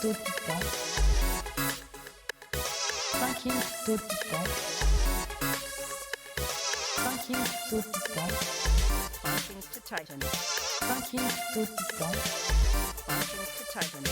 Functions to tighten. Functions to tighten. Functions to tighten.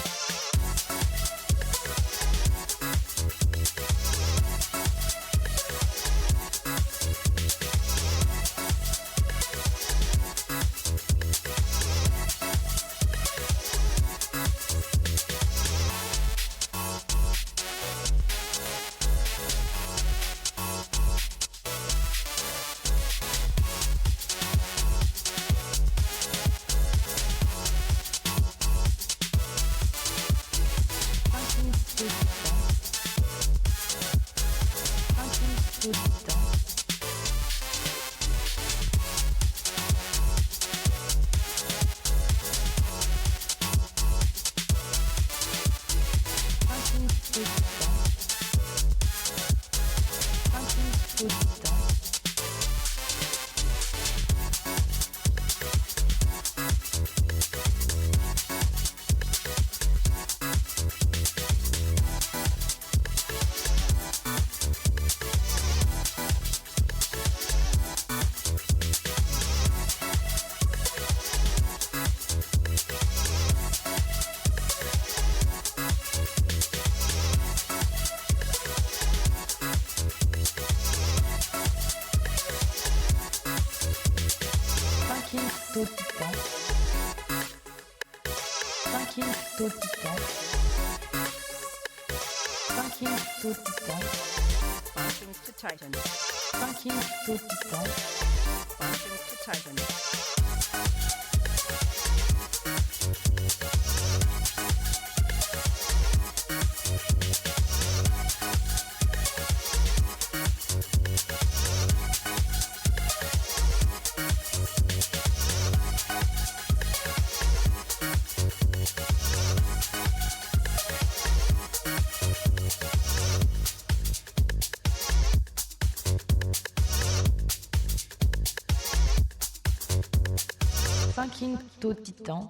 Functions to tighten. Funkin' to Titan.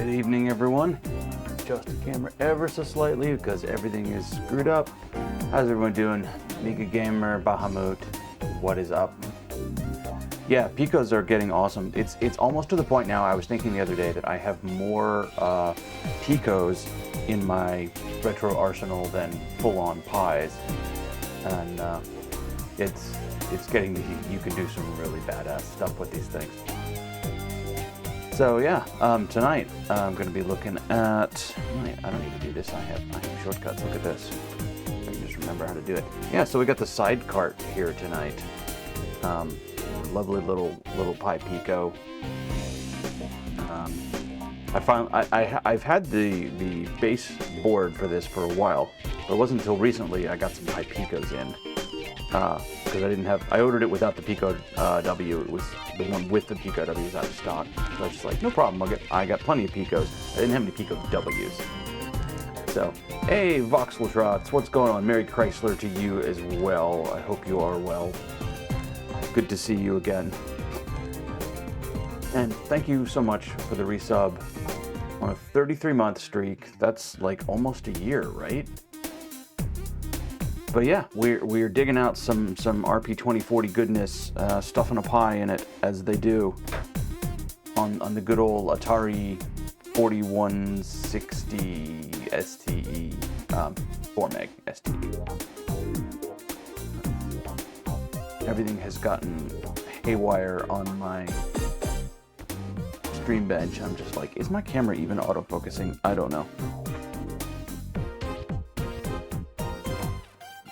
Good evening, everyone. Adjust the camera ever so slightly because everything is screwed up. How's everyone doing? Mega Gamer, Bahamut, what is up? Yeah, Picos are getting awesome. It's almost to the point now, I was thinking the other day that I have more Picos in my retro arsenal than full-on Pis. And it's getting, you can do some really badass stuff with these things. So yeah, tonight I'm going to be looking at, I don't need to do this, I have shortcuts, look at this. I can just remember how to do it. Yeah, so we got the SidecarT here tonight. Lovely little Pi Pico. I've had the base board for this for a while, but it wasn't until recently I got some Pi Picos in. Because I ordered it without the Pico W. It was the one with the Pico W was out of stock. So I was just like, no problem. I got plenty of Picos. I didn't have any Pico Ws. So, hey, Voxeltrots, what's going on? Merry Chrysler to you as well. I hope you are well. Good to see you again. And thank you so much for the resub on a 33-month streak. That's like almost a year, right? But yeah, we're digging out some RP2040 goodness, stuffing a pie in it as they do on the good old Atari 4160 STE, 4 meg STE. Everything has gotten haywire on my stream bench. I'm just like, is my camera even autofocusing? I don't know.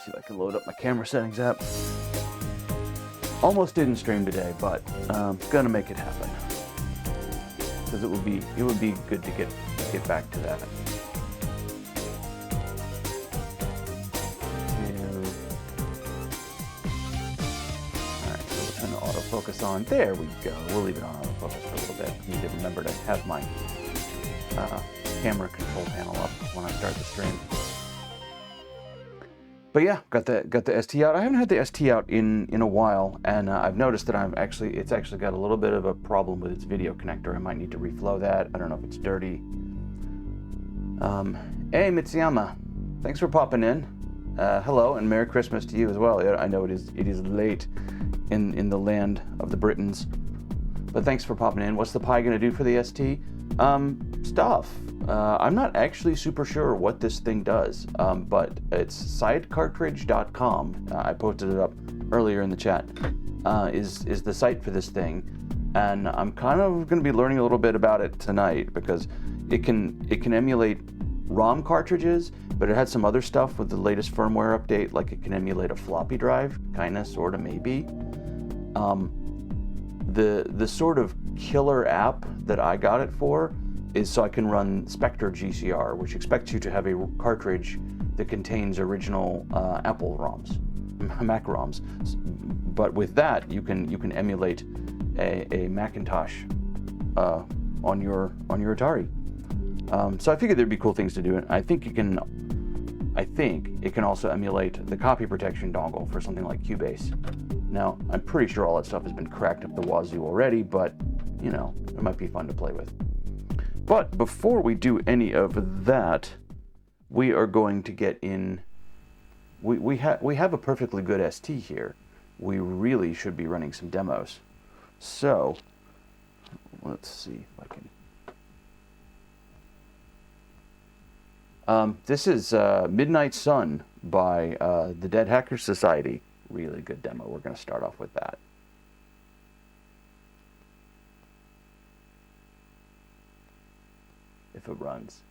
See if I can load up my camera settings app. Almost didn't stream today, but gonna make it happen because it would be good to get back to that. Alright, so we'll turn the autofocus on. There we go. We'll leave it on autofocus for a little bit. I need to remember to have my camera control panel up when I start the stream. But yeah, got the ST out. I haven't had the ST out in a while, and I've noticed that it's actually got a little bit of a problem with its video connector. I might need to reflow that. I don't know if it's dirty. Hey Mitsuyama, thanks for popping in. Hello and Merry Christmas to you as well. I know it is late in the land of the Britons, but thanks for popping in. What's the Pi gonna do for the ST? Stuff. I'm not actually super sure what this thing does, but it's sidecartridge.com. I posted it up earlier in the chat. Is the site for this thing, and I'm kind of going to be learning a little bit about it tonight because it can emulate ROM cartridges, but it had some other stuff with the latest firmware update, like it can emulate a floppy drive, kinda, sorta, maybe. The sort of killer app that I got it for is so I can run Spectre GCR, which expects you to have a cartridge that contains original Apple ROMs, Mac ROMs. But with that, you can emulate a Macintosh on your Atari. So I figured there'd be cool things to do. I think it can also emulate the copy protection dongle for something like Cubase. Now, I'm pretty sure all that stuff has been cracked up the wazoo already, but you know, it might be fun to play with. But before we do any of that, we are going to get in. We have a perfectly good ST here. We really should be running some demos. So let's see if I can. This is Midnight Sun by the Dead Hackers Society. Really good demo. We're going to start off with that. If it runs.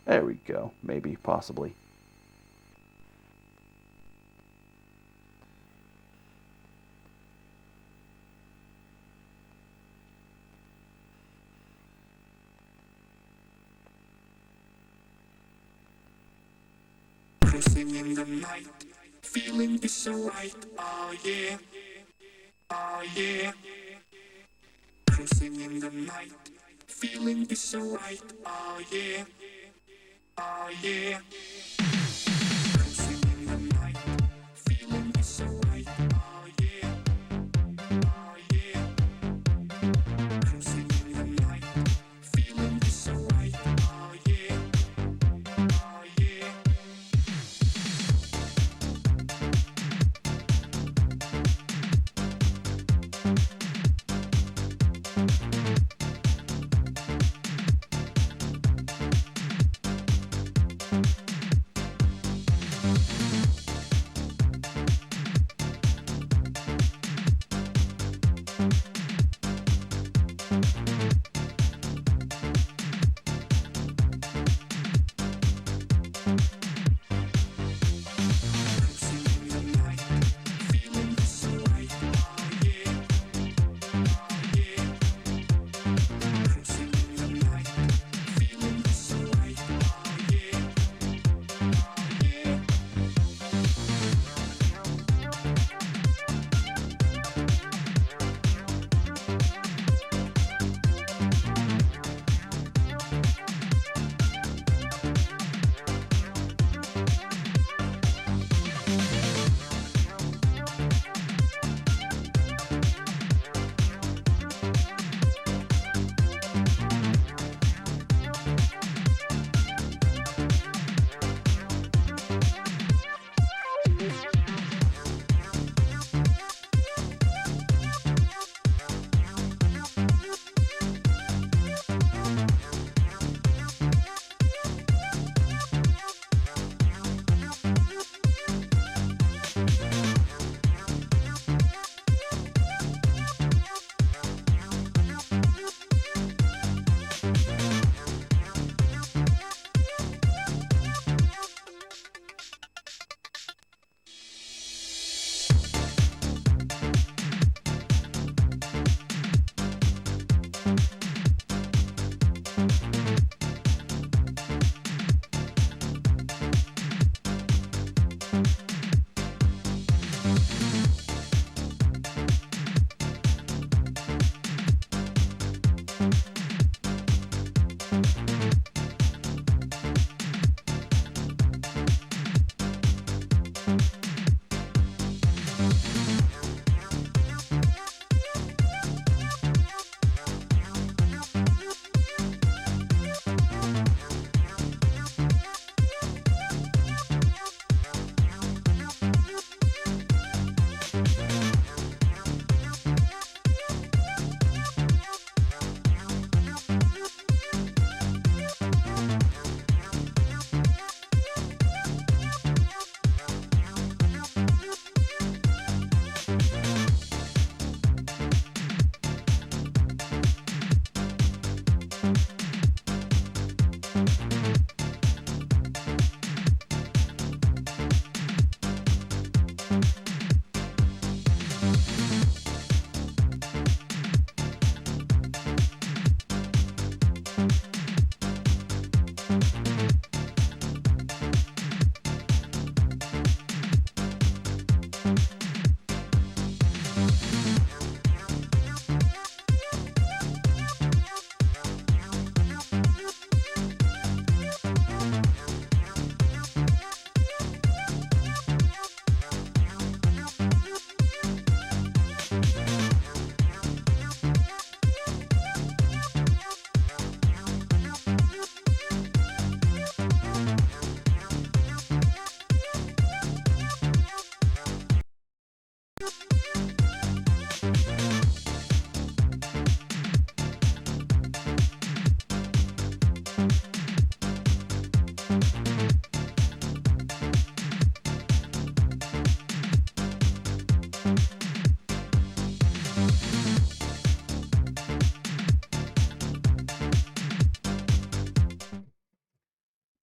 There we go. Maybe, possibly. Cruising in the night, feeling is so right. Oh yeah, oh yeah. Cruising in the night, feeling is so right. Oh yeah, oh yeah. Cruising in the night, feeling is so right. Oh yeah, oh yeah.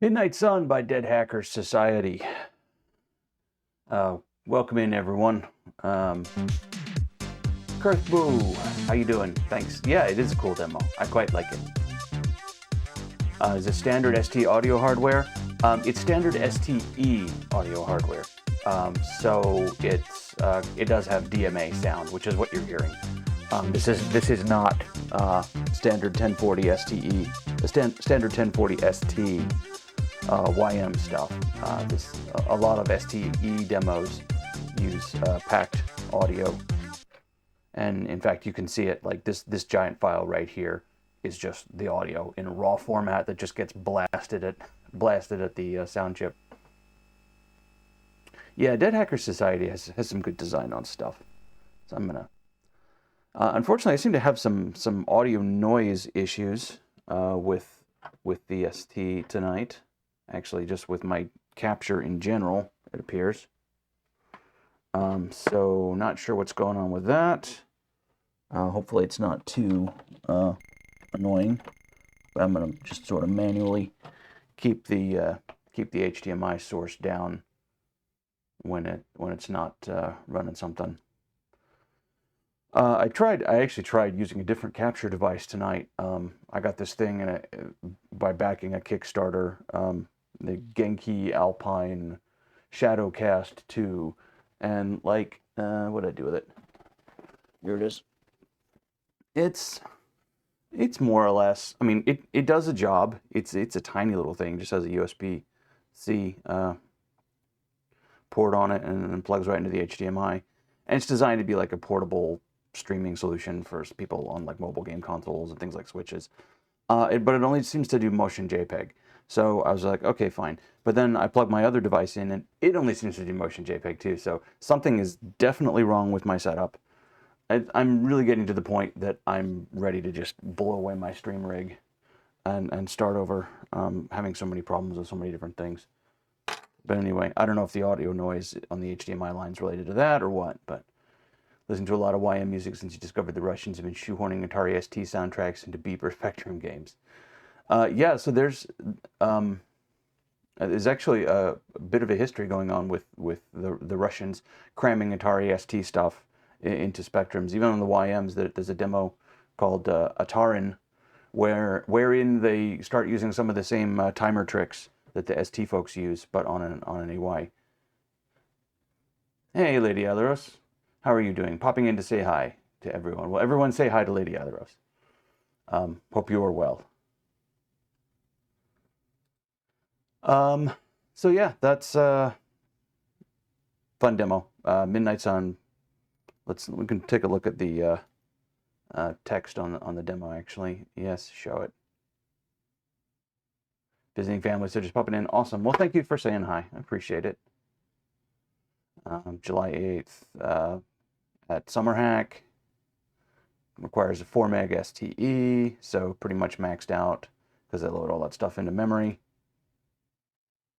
Midnight Sun by Dead Hackers Society. Welcome in, everyone. Kirk Boo, how you doing? Thanks. Yeah, it is a cool demo. I quite like it. Is it standard ST audio hardware? It's standard STE audio hardware. So it does have DMA sound, which is what you're hearing. This is not standard 1040 STE, standard 1040 ST YM stuff. A lot of STE demos use packed audio, and in fact you can see it like this giant file right here is just the audio in raw format that just gets blasted at the sound chip. Yeah, Dead Hackers Society has some good design on stuff. So I'm gonna. Unfortunately, I seem to have some audio noise issues with the ST tonight. Actually, just with my capture in general, it appears. So not sure what's going on with that. Hopefully, it's not too annoying. But I'm gonna just sort of manually keep the HDMI source down when it's not running something. I actually tried using a different capture device tonight. I got this thing by backing a Kickstarter, the Genki Alpine Shadowcast 2, and like, what did I do with it? Here it is. It's more or less. I mean, it does a job. It's a tiny little thing. Just has a USB-C port on it, and then plugs right into the HDMI. And it's designed to be like a portable streaming solution for people on like mobile game consoles and things like Switches. But it only seems to do motion JPEG. So I was like, okay, fine. But then I plugged my other device in, and it only seems to do motion JPEG too. So something is definitely wrong with my setup. I'm really getting to the point that I'm ready to just blow away my stream rig and start over, having so many problems with so many different things. But anyway, I don't know if the audio noise on the HDMI line is related to that or what, but listening to a lot of YM music since you discovered the Russians have been shoehorning Atari ST soundtracks into Beeper Spectrum games. Yeah, so there's actually a bit of a history going on with the Russians cramming Atari ST stuff into Spectrums. Even on the YMs, there's a demo called Atarin, wherein they start using some of the same timer tricks that the ST folks use, but on an AY. Hey, Lady Atheros. How are you doing? Popping in to say hi to everyone. Well, everyone say hi to Lady Atheros. Hope you are well. So yeah, that's fun demo. Midnight Sun. We can take a look at the text on the demo actually. Yes, show it. Visiting family, so just popping in. Awesome. Well, thank you for saying hi. I appreciate it. July 8th at Summer Hack. Requires a 4 meg STE, so pretty much maxed out because I load all that stuff into memory.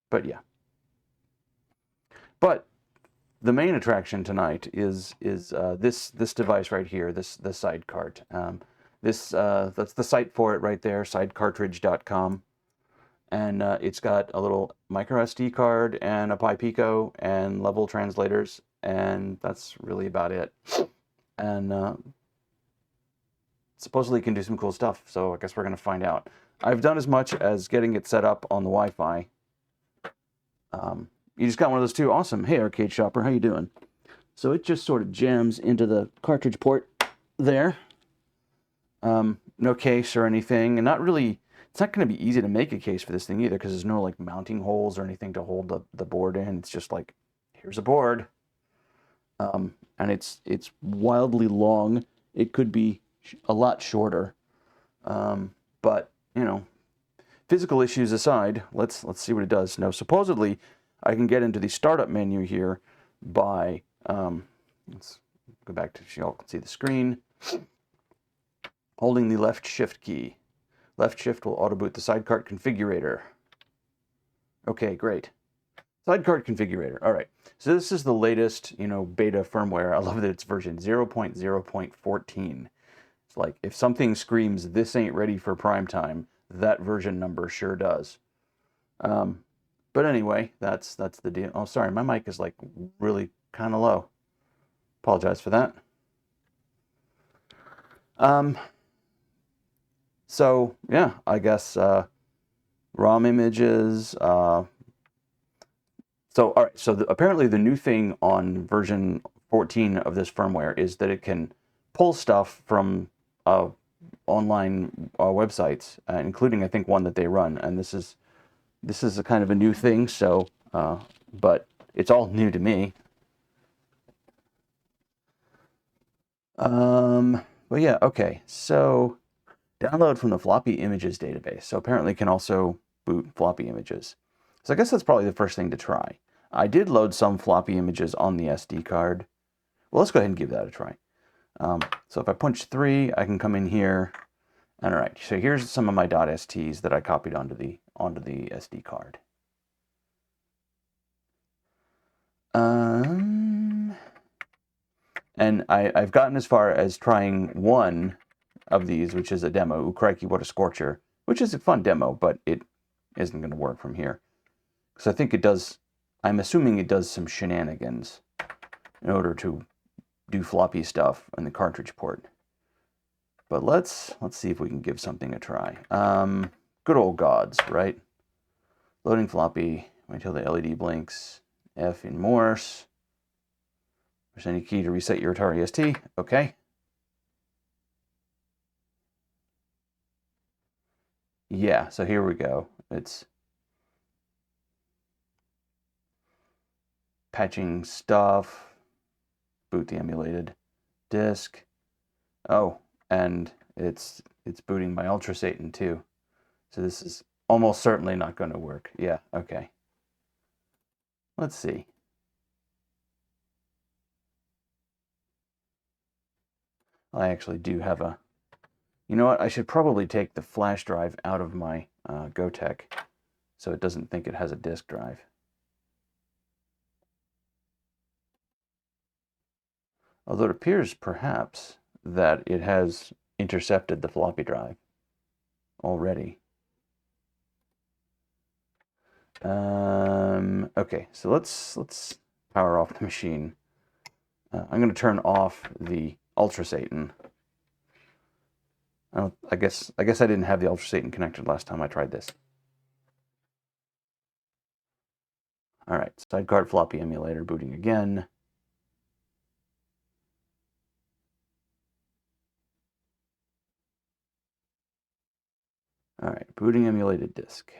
But yeah. But the main attraction tonight is this device right here, this SidecarT. That's the site for it right there, sidecartridge.com. And it's got a little micro SD card and a Pi Pico and level translators, and that's really about it. And supposedly it can do some cool stuff, so I guess we're going to find out. I've done as much as getting it set up on the Wi-Fi. You just got one of those too. Awesome. Hey, Arcade Shopper, how you doing? So it just sort of jams into the cartridge port there. No case or anything, and not really. It's not going to be easy to make a case for this thing either, because there's no like mounting holes or anything to hold the board in. It's just like, here's a board, and it's wildly long. It could be a lot shorter, but you know, physical issues aside, let's see what it does. Now, supposedly, I can get into the startup menu here by let's go back to so y'all can see the screen. Holding the left shift key. Left shift will auto boot the SidecarT configurator. Okay, great. SidecarT configurator. All right. So this is the latest, beta firmware. I love that it's version 0.0.14. It's like if something screams this ain't ready for prime time, that version number sure does. But anyway, that's the deal. Oh, sorry, my mic is like really kind of low. Apologize for that. So yeah, I guess ROM images. So all right. So apparently the new thing on version 14 of this firmware is that it can pull stuff from online websites, including I think one that they run, and this is a kind of a new thing. So, but it's all new to me. But yeah, okay. So download from the floppy images database. So apparently it can also boot floppy images. So I guess that's probably the first thing to try. I did load some floppy images on the SD card. Well, let's go ahead and give that a try. So if I punch 3, I can come in here. And all right, so here's some of my .sts that I copied onto the SD card. And I've gotten as far as trying one of these, which is a demo. Ooh, crikey, what a scorcher! Which is a fun demo, but it isn't going to work from here. Because I think it does. I'm assuming it does some shenanigans in order to do floppy stuff in the cartridge port. But let's see if we can give something a try. Good old gods, right? Loading floppy. Wait till the LED blinks. F in Morse. Press any key to reset your Atari ST. Okay. Yeah, so here we go. It's patching stuff. Boot the emulated disk. Oh, and it's booting my Ultra Satan too. So this is almost certainly not going to work. Yeah, okay. Let's see. I actually do have a... You know what? I should probably take the flash drive out of my Gotek so it doesn't think it has a disk drive. Although it appears perhaps that it has intercepted the floppy drive already. Okay, so let's power off the machine. I'm going to turn off the Ultra Satan. I guess I didn't have the Ultra Satan connected last time I tried this. All right, SidecarT floppy emulator booting again. All right, booting emulated disk.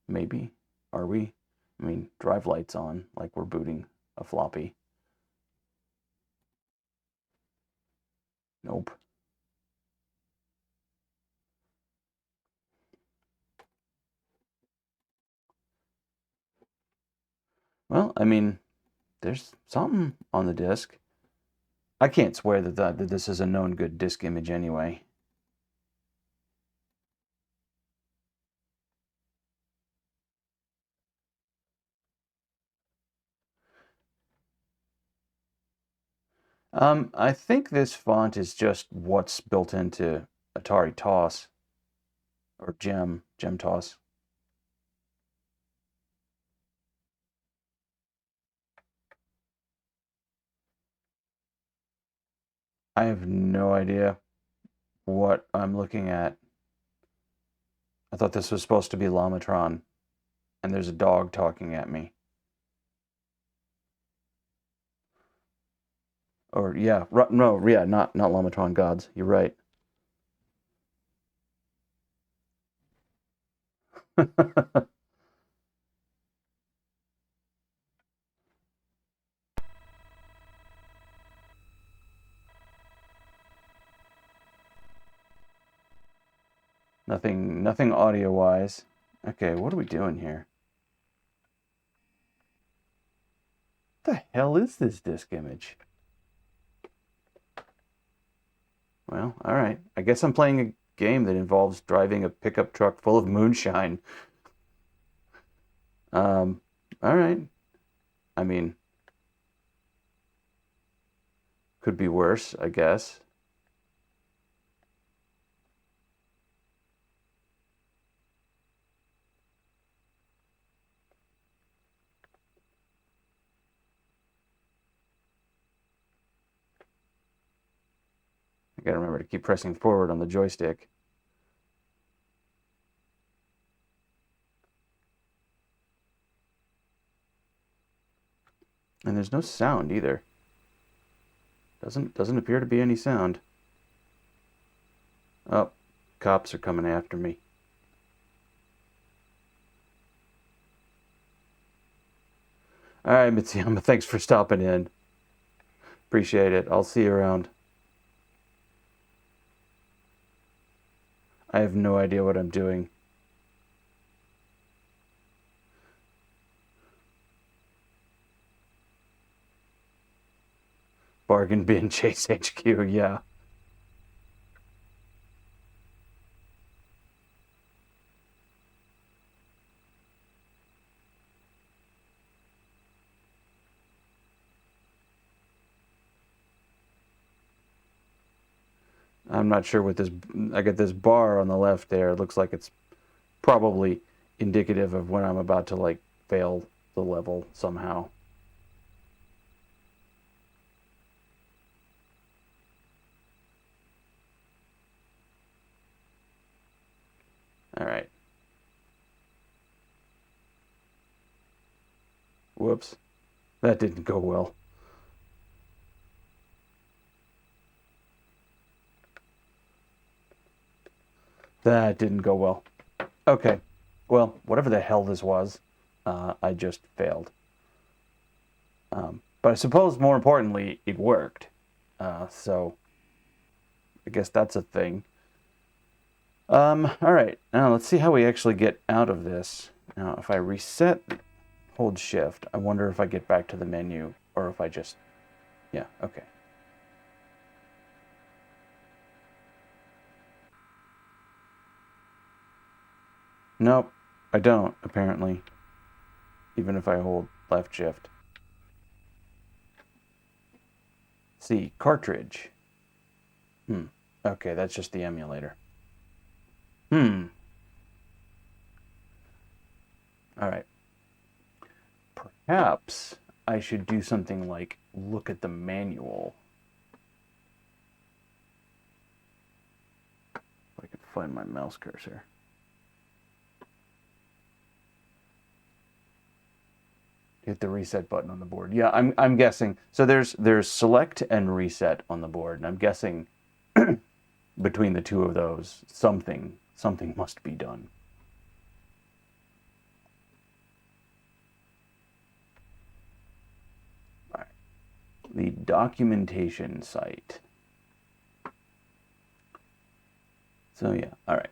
Maybe. Are we? I mean, drive lights on like we're booting a floppy. Nope. Well, I mean, there's something on the disk. I can't swear that this is a known good disk image anyway. I think this font is just what's built into Atari TOS or Gem TOS. I have no idea what I'm looking at. I thought this was supposed to be Lamatron, and there's a dog talking at me. Or yeah, no, yeah, not Lamatron gods. You're right. Nothing audio-wise. Okay, what are we doing here? What the hell is this disk image? Well, all right. I guess I'm playing a game that involves driving a pickup truck full of moonshine. All right. I mean, could be worse, I guess. Gotta remember to keep pressing forward on the joystick. And there's no sound either. Doesn't appear to be any sound. Oh, cops are coming after me. All right, Mitsuyama, thanks for stopping in. Appreciate it. I'll see you around. I have no idea what I'm doing. Bargain bin Chase HQ, yeah. I'm not sure what this... I got this bar on the left there. It looks like it's probably indicative of when I'm about to, like, fail the level somehow. All right. Whoops. That didn't go well. That didn't go well. Okay. Well, whatever the hell this was, I just failed. But I suppose more importantly, it worked. So I guess that's a thing. All right. Now let's see how we actually get out of this. Now, if I reset, hold shift, I wonder if I get back to the menu or if I just, yeah, okay. Nope, I don't, apparently. Even if I hold left shift. See, cartridge. Okay, that's just the emulator. All right. Perhaps I should do something like look at the manual. If I can find my mouse cursor. Hit the reset button on the board. Yeah, I'm guessing. So there's select and reset on the board, and I'm guessing between the two of those, something must be done. All right. The documentation site. So yeah, all right.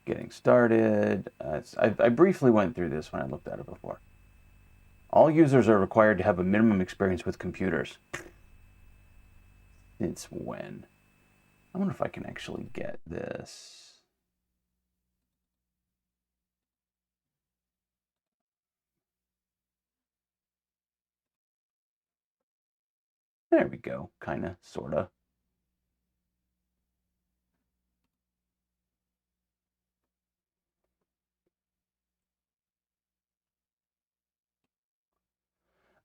Getting started. I briefly went through this when I looked at it before. All users are required to have a minimum experience with computers. It's when. I wonder if I can actually get this. There we go. Kinda, sorta.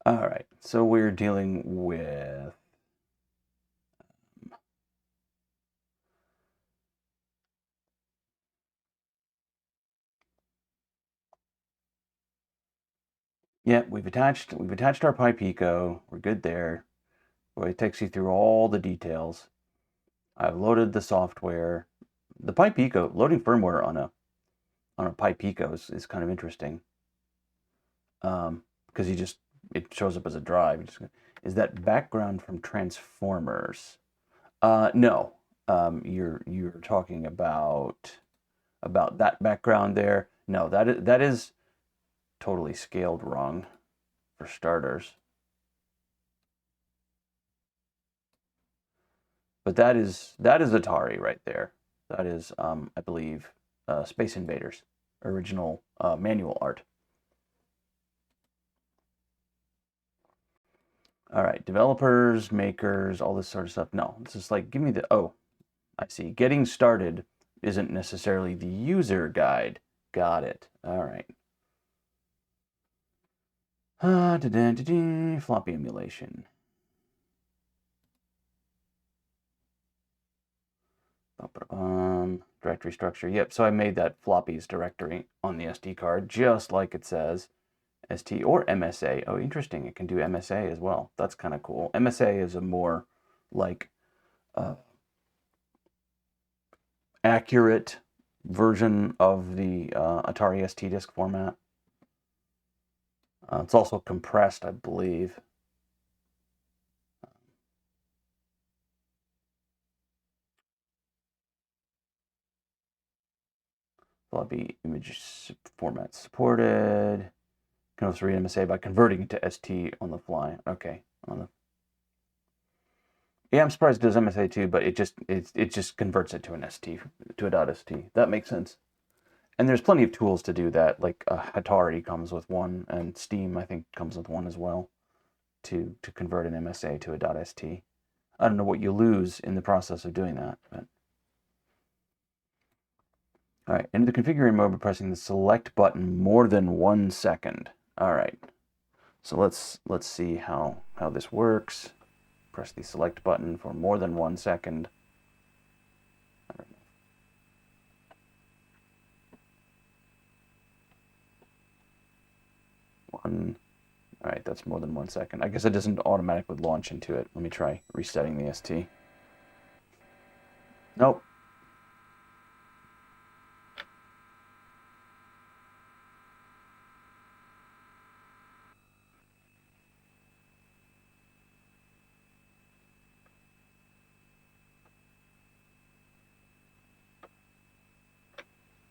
All right, so we're dealing with yeah, we've attached our Pipe Eco. We're good there. Well, it takes you through all the details. I've loaded the software. The Pipe Eco, loading firmware on a Pipe Eco is kind of interesting. Because it shows up as a drive. Is that background from Transformers? No. You're talking about that background there. No, that is totally scaled wrong, for starters. But that is Atari right there. That is, I believe, Space Invaders, original manual art. All right, developers, makers, all this sort of stuff. No, it's just like, give me the, oh, I see. Getting started isn't necessarily the user guide. Got it. All right. Floppy emulation. Directory structure. Yep, so I made that floppies directory on the SD card, just like it says. ST or MSA. Oh, interesting. It can do MSA as well. That's kind of cool. MSA is a more like accurate version of the Atari ST disk format. It's also compressed, I believe. Floppy image format supported. Can also read MSA by converting it to ST on the fly. Okay. Yeah, I'm surprised it does MSA too, but it just converts it to an ST, to a .st. That makes sense. And there's plenty of tools to do that. Like Atari comes with one, and Steam I think comes with one as well, to convert an MSA to a .st. I don't know what you lose in the process of doing that, but. All right, enter the configuring mode by pressing the select button more than 1 second. All right, so let's see how this works. Press the select button for more than 1 second. I don't know. All right, that's more than 1 second. I guess it doesn't automatically launch into it. Let me try resetting the ST. Nope.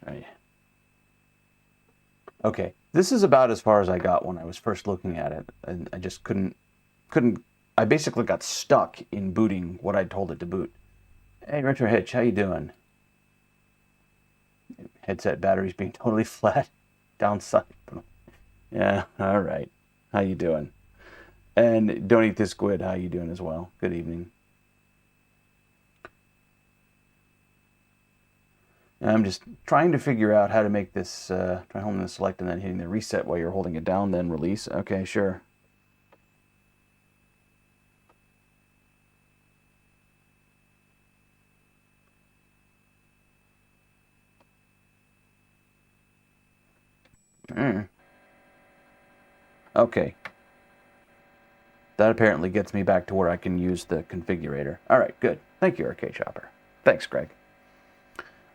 All right. Okay, this is about as far as I got when I was first looking at it, and I just couldn't. I basically got stuck in booting what I told it to boot. Hey, Retro Hitch, how you doing? Headset batteries being totally flat, downside. Yeah, all right. How you doing? And Don't Eat This Squid, how you doing as well? Good evening. And I'm just trying to figure out how to make this, try holding the select and then hitting the reset while you're holding it down, then release. Okay, sure. Okay. That apparently gets me back to where I can use the configurator. All right, good. Thank you, Arcade Shopper. Thanks, Greg.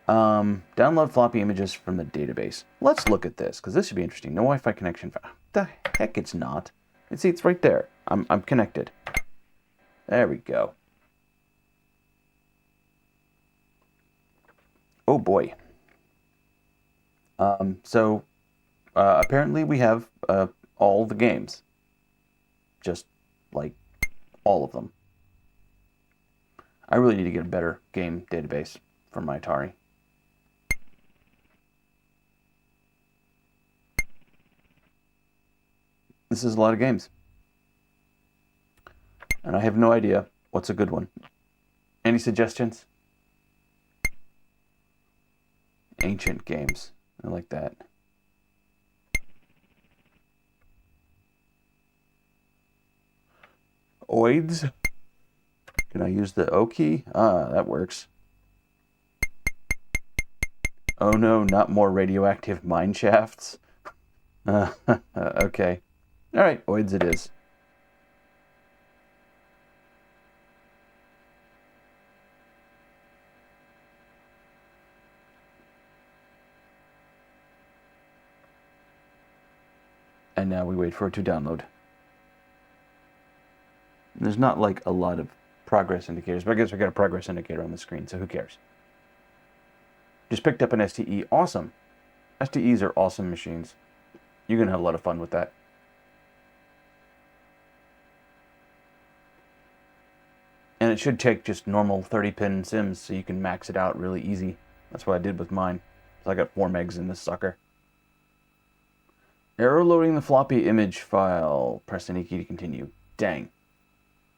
Download floppy images from the database. Let's look at this, because this should be interesting. No Wi-Fi connection. The heck it's not. See, it's right there. I'm connected. There we go. Oh boy. Apparently we have all the games. Just like all of them. I really need to get a better game database for my Atari. This is a lot of games. And I have no idea what's a good one. Any suggestions? Ancient games. I like that. Oids. Can I use the O key? Ah, that works. Oh no, not more radioactive mine shafts. Okay. All right, Oids it is. And now we wait for it to download. There's not like a lot of progress indicators, but I guess I got a progress indicator on the screen, so who cares? Just picked up an STE. Awesome. STEs are awesome machines. You're going to have a lot of fun with that. And it should take just normal 30-pin sims, so you can max it out really easy. That's what I did with mine. So I got 4 megs in this sucker. Error loading the floppy image file. Press any key to continue. Dang.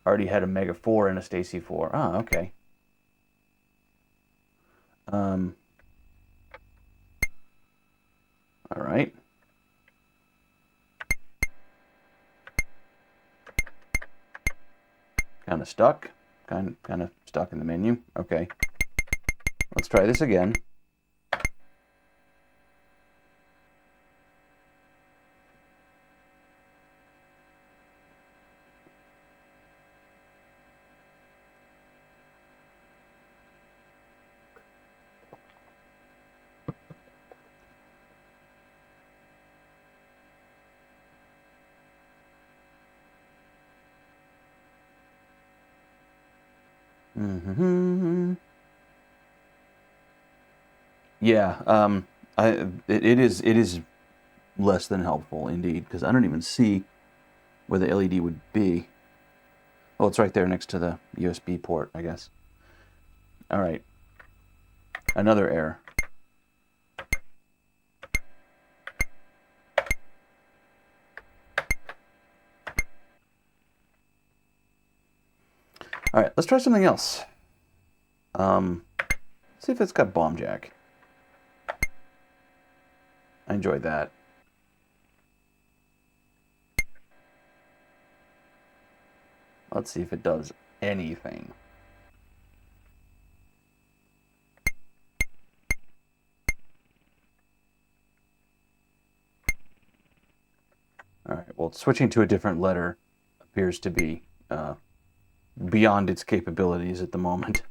Already had a Mega 4 and a Stacy 4. Ah, okay. All right. Kind of stuck. Kind of stuck in the menu. Okay. Let's try this again. Yeah, it is less than helpful indeed, because I don't even see where the LED would be. Oh, it's right there next to the USB port, I guess. All right. Another error. All right, let's try something else. See if it's got bomb jack. I enjoyed that. Let's see if it does anything. All right, well, switching to a different letter appears to be beyond its capabilities at the moment.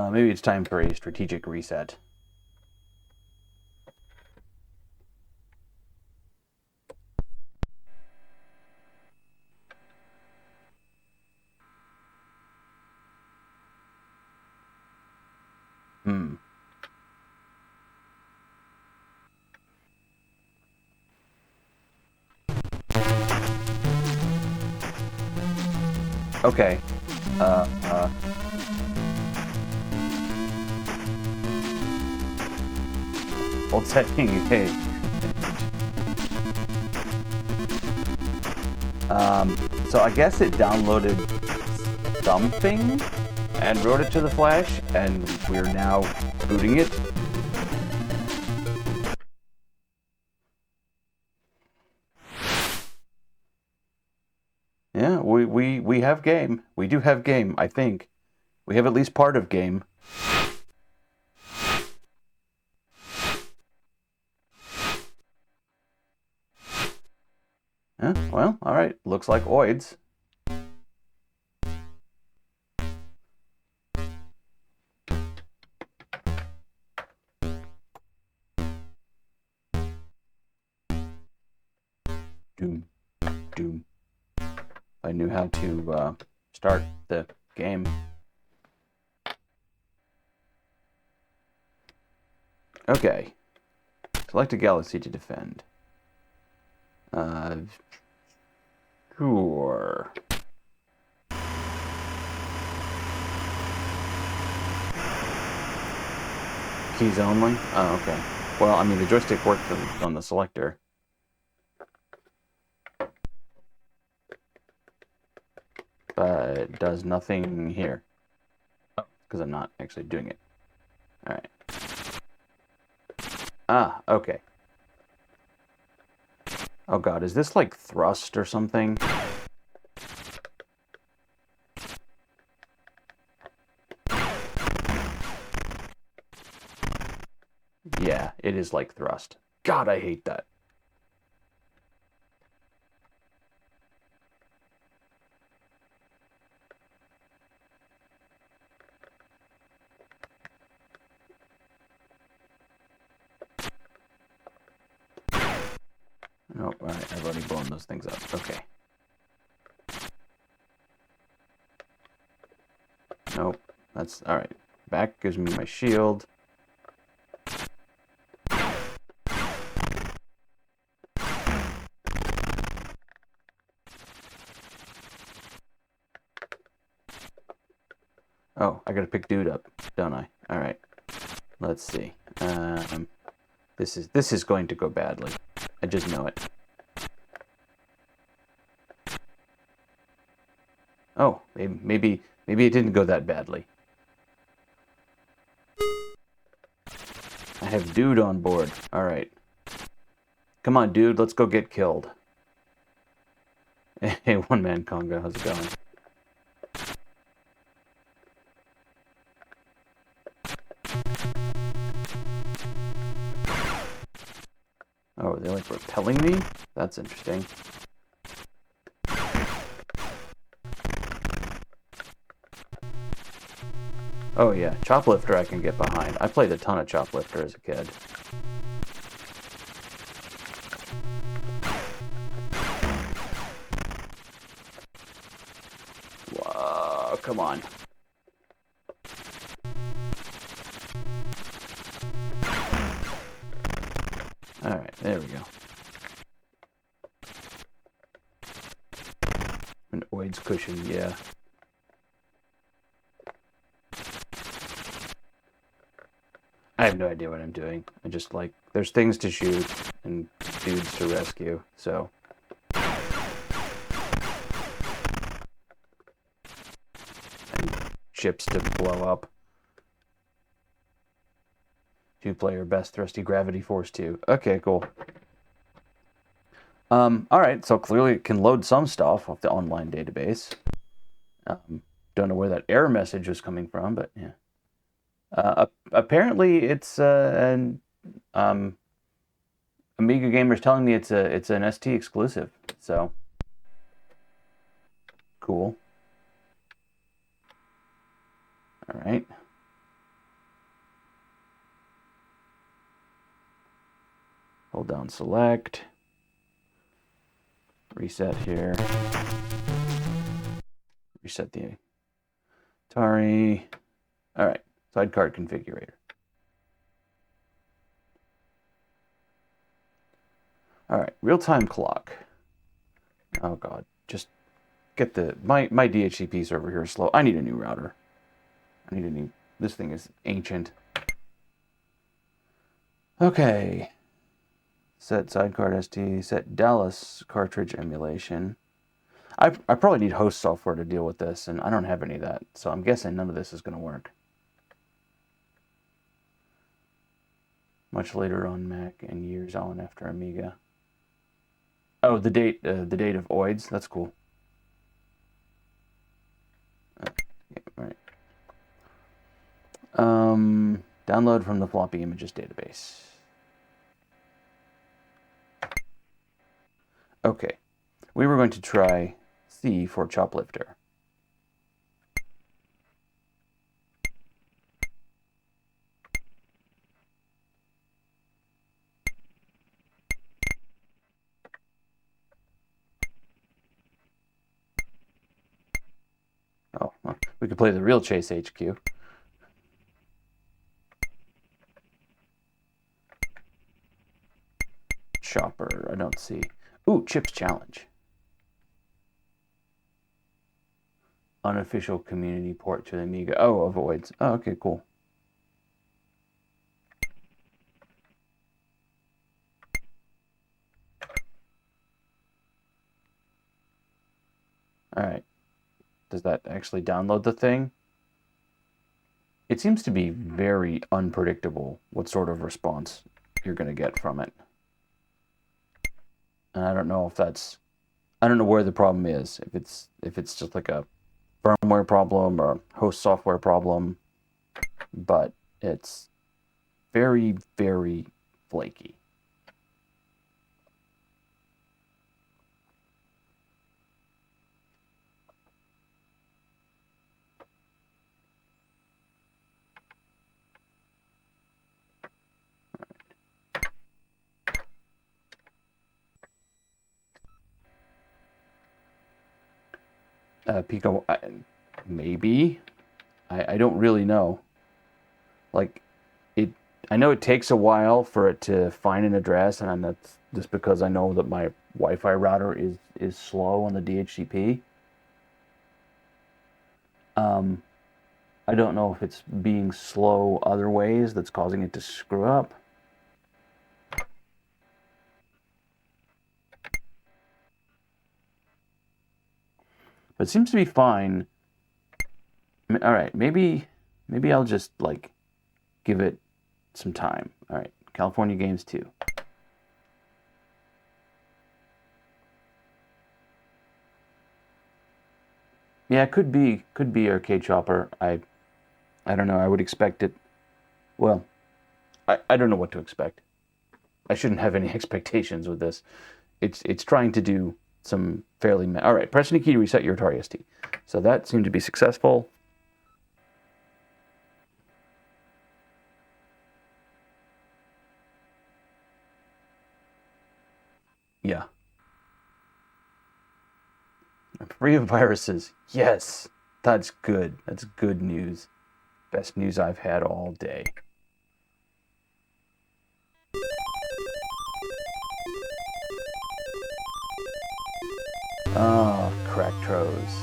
Maybe it's time for a strategic reset. Okay. Old setting. Hey. So I guess it downloaded something and wrote it to the flash, and we're now booting it. Yeah, we have game. We do have game, I think. We have at least part of game. Yeah, well, all right. Looks like oids. Doom, doom. I knew how to start the game. Okay. Select a galaxy to defend. Sure. Keys only? Oh, okay. Well, I mean, the joystick worked on the selector. But it does nothing here. Because I'm not actually doing it. Alright. Ah, okay. Oh god, is this like thrust or something? Yeah, it is like thrust. God, I hate that. Oh, alright, I've already blown those things up. Okay. Nope, that's alright. Back gives me my shield. Oh, I gotta pick dude up, don't I? Alright. Let's see. This is going to go badly. I just know it. Oh, maybe it didn't go that badly. I have dude on board. Alright. Come on, dude, let's go get killed. Hey, one man conga, how's it going? are they like repelling me? That's interesting. Oh yeah, Choplifter I can get behind. I played a ton of Choplifter as a kid. Whoa, come on. Alright, there we go. An Oid's cushion, yeah. I have no idea what I'm doing. I just like, there's things to shoot and dudes to rescue, so. And ships to blow up. 2-player best thrusty gravity force 2. Okay, cool. Alright, so clearly it can load some stuff off the online database. Don't know where that error message was coming from, but yeah. Apparently it's an Amiga Gamer's telling me it's an ST exclusive, so cool. All right. Hold down select. Reset here. Reset the Atari. All right. SidecarT configurator. All right, real-time clock. Oh God, just get my DHCP server here is slow. I need a new router. This thing is ancient. Okay. Set SidecarT ST, set Dallas cartridge emulation. I probably need host software to deal with this, and I don't have any of that, so I'm guessing none of this is going to work. Much later on Mac and years on after Amiga. Oh, the date of Oids. That's cool. Yeah, right. Download from the floppy images database. Okay, we were going to try C for Choplifter. Oh, well, we could play the real Chase HQ. Chopper, I don't see. Ooh, Chips Challenge. Unofficial community port to the Amiga. Oh, avoids. Oh, okay, cool. All right. Does that actually download the thing? It seems to be very unpredictable what sort of response you're going to get from it. And I don't know if that's, I don't know where the problem is. If it's just like a firmware problem or host software problem, but it's very, very flaky. Pico, maybe. I don't really know. Like, I know it takes a while for it to find an address, and that's just because I know that my Wi-Fi router is slow on the DHCP. I don't know if it's being slow other ways that's causing it to screw up. But it seems to be fine. All right, maybe I'll just like give it some time. All right, California Games 2. Yeah, it could be Arcade Chopper. I don't know. I would expect it. Well, I don't know what to expect. I shouldn't have any expectations with this. It's trying to do some fairly... All right, press any key to reset your Atari ST. So that seemed to be successful. Yeah. I'm free of viruses. Yes, that's good. That's good news. Best news I've had all day. Ah, Cracktros.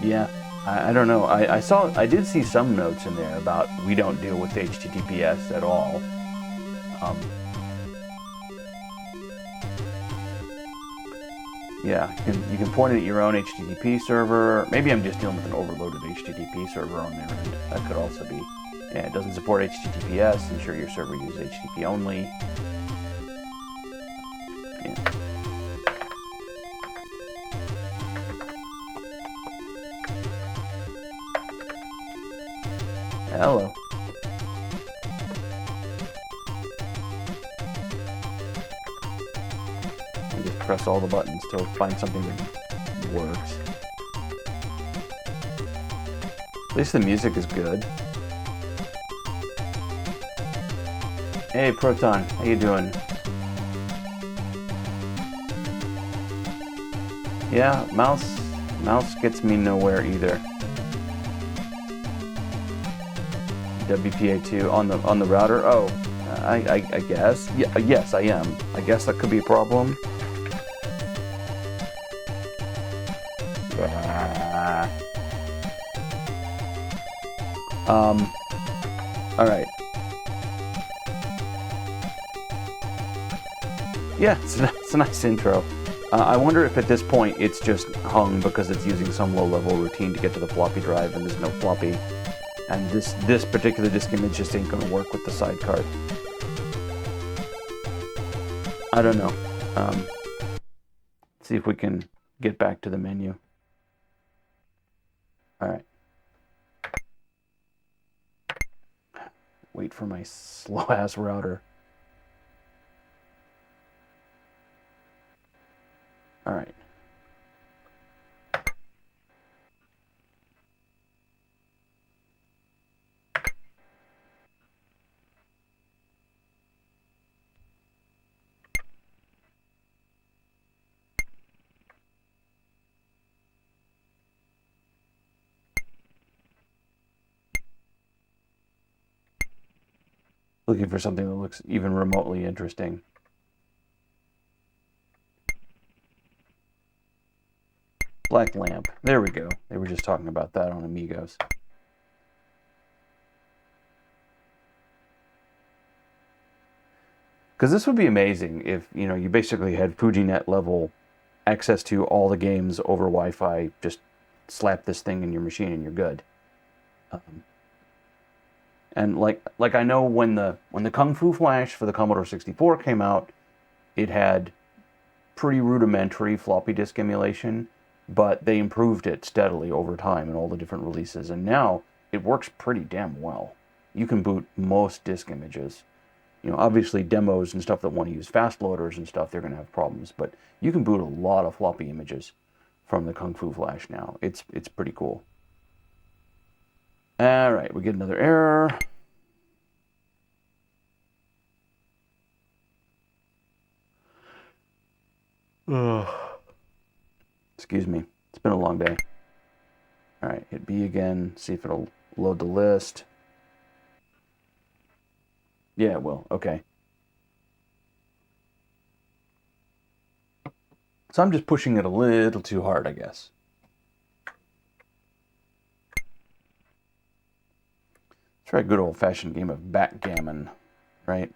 Yeah, I don't know. I did see some notes in there about we don't deal with HTTPS at all. Yeah, you can point it at your own HTTP server. Maybe I'm just dealing with an overloaded HTTP server on their end. That could also be. Yeah, it doesn't support HTTPS. Ensure your server uses HTTP only. Yeah. Hello. I just press all the buttons till find something that works. At least the music is good. Hey Proton, how you doing? Yeah, mouse gets me nowhere either. WPA2 on the router. Oh, I guess. Yeah, yes, I am. I guess that could be a problem. All right. Yeah, it's a nice intro. I wonder if at this point it's just hung because it's using some low-level routine to get to the floppy drive and there's no floppy. And this particular disk image just ain't going to work with the SidecarT. I don't know. See if we can get back to the menu. All right. Wait for my slow-ass router. All right. Looking for something that looks even remotely interesting. Black lamp. There we go. They were just talking about that on Amigos. Because this would be amazing if, you know, you basically had FujiNet level access to all the games over Wi-Fi. Just slap this thing in your machine and you're good. And like I know when the Kung Fu Flash for the Commodore 64 came out, it had pretty rudimentary floppy disk emulation, but they improved it steadily over time in all the different releases, and now it works pretty damn well. You can boot most disk images. You know, obviously demos and stuff that want to use fast loaders and stuff, they're going to have problems, but you can boot a lot of floppy images from the Kung Fu Flash now. It's pretty cool. All right, we get another error. Excuse me. It's been a long day. All right, hit B again. See if it'll load the list. Yeah, it will. Okay. So I'm just pushing it a little too hard, I guess. Try a good old-fashioned game of backgammon, right?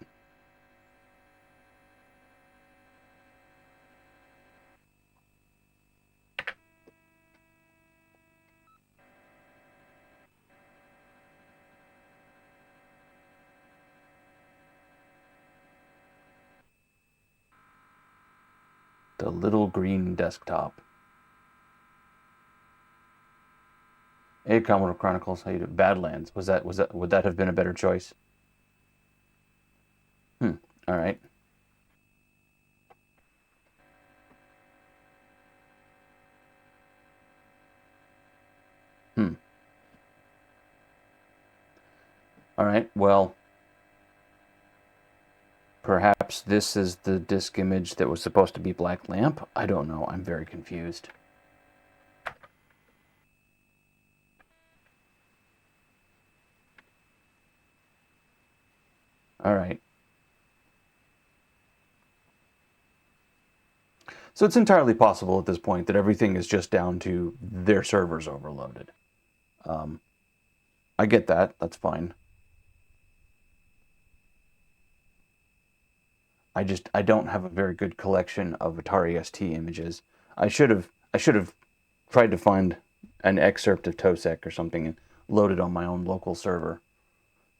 The little green desktop. Hey, Commodore Chronicles, how you doing? Badlands. Would that have been a better choice? All right. All right, well, perhaps this is the disk image that was supposed to be Black Lamp? I don't know. I'm very confused. All right. So it's entirely possible at this point that everything is just down to their servers overloaded. I get that. That's fine. I don't have a very good collection of Atari ST images. I should have tried to find an excerpt of TOSEC or something and load it on my own local server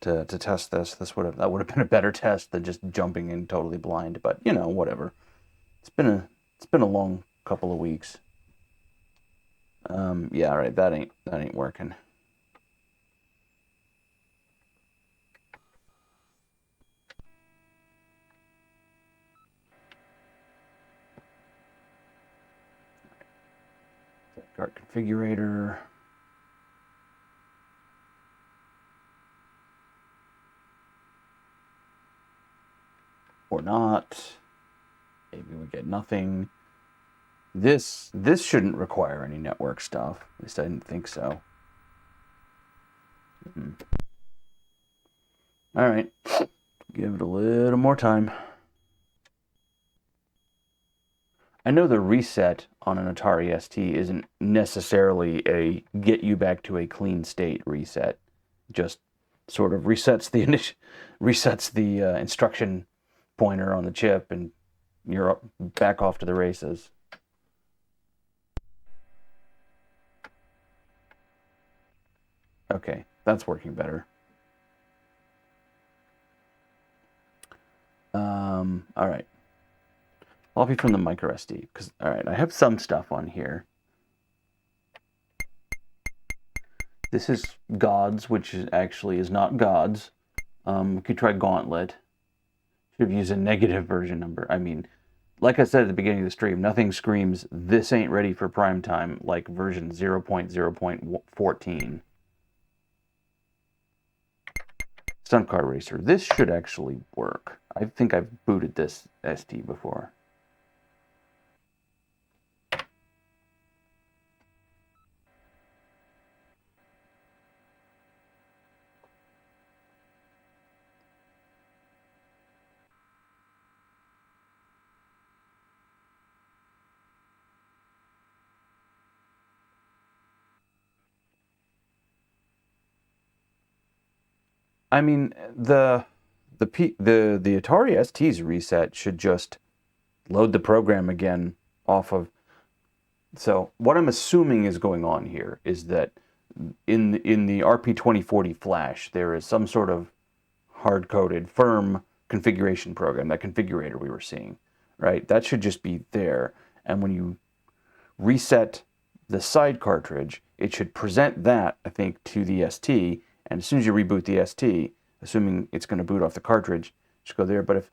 to test this. That would have been a better test than just jumping in totally blind. But you know, whatever. It's been a long couple of weeks. Yeah, all right. That ain't working. SidecarT configurator. Or not. Maybe we get nothing. This shouldn't require any network stuff. At least I didn't think so. All right. Give it a little more time. I know the reset on an Atari ST isn't necessarily a get you back to a clean state reset. Just sort of resets the instruction pointer on the chip, and you're back off to the races. Okay, that's working better. All right. Copy from the micro SD, because, all right, I have some stuff on here. This is Gods, which actually is not Gods. We could try Gauntlet. Should have used a negative version number. I mean, like I said at the beginning of the stream, nothing screams, this ain't ready for prime time, like version 0.0.14. Stunt Car Racer. This should actually work. I think I've booted this ST before. I mean, the Atari ST's reset should just load the program again off of. So what I'm assuming is going on here is that in the RP2040 flash, there is some sort of hard-coded firm configuration program, that configurator we were seeing, right? That should just be there. And when you reset the side cartridge, it should present that, I think, to the ST. And as soon as you reboot the ST, assuming it's going to boot off the cartridge, just go there. But if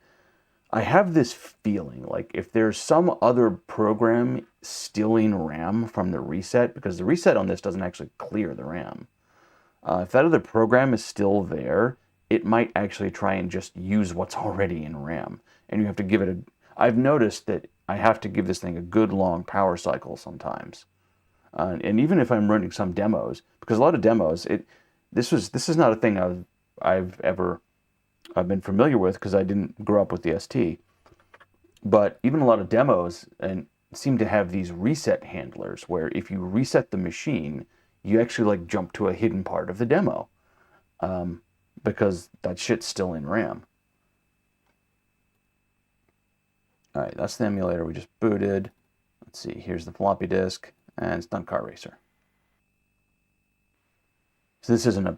I have this feeling like if there's some other program stealing RAM from the reset, because the reset on this doesn't actually clear the RAM. If that other program is still there, it might actually try and just use what's already in RAM. And you have to give it I've noticed that I have to give this thing a good long power cycle sometimes. And even if I'm running some demos, because a lot of demos, this is not a thing I've been familiar with because I didn't grow up with the ST. But even a lot of demos seem to have these reset handlers where if you reset the machine, you actually like jump to a hidden part of the demo because that shit's still in RAM. All right, that's the emulator we just booted. Let's see, here's the floppy disk and Stunt Car Racer. So this isn't a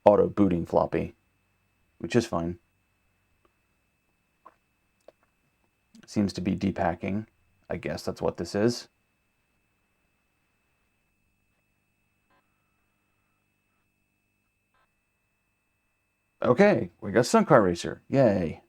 auto booting floppy, which is fine. Seems to be depacking. I guess that's what this is. Okay, we got Stunt Car Racer. Yay.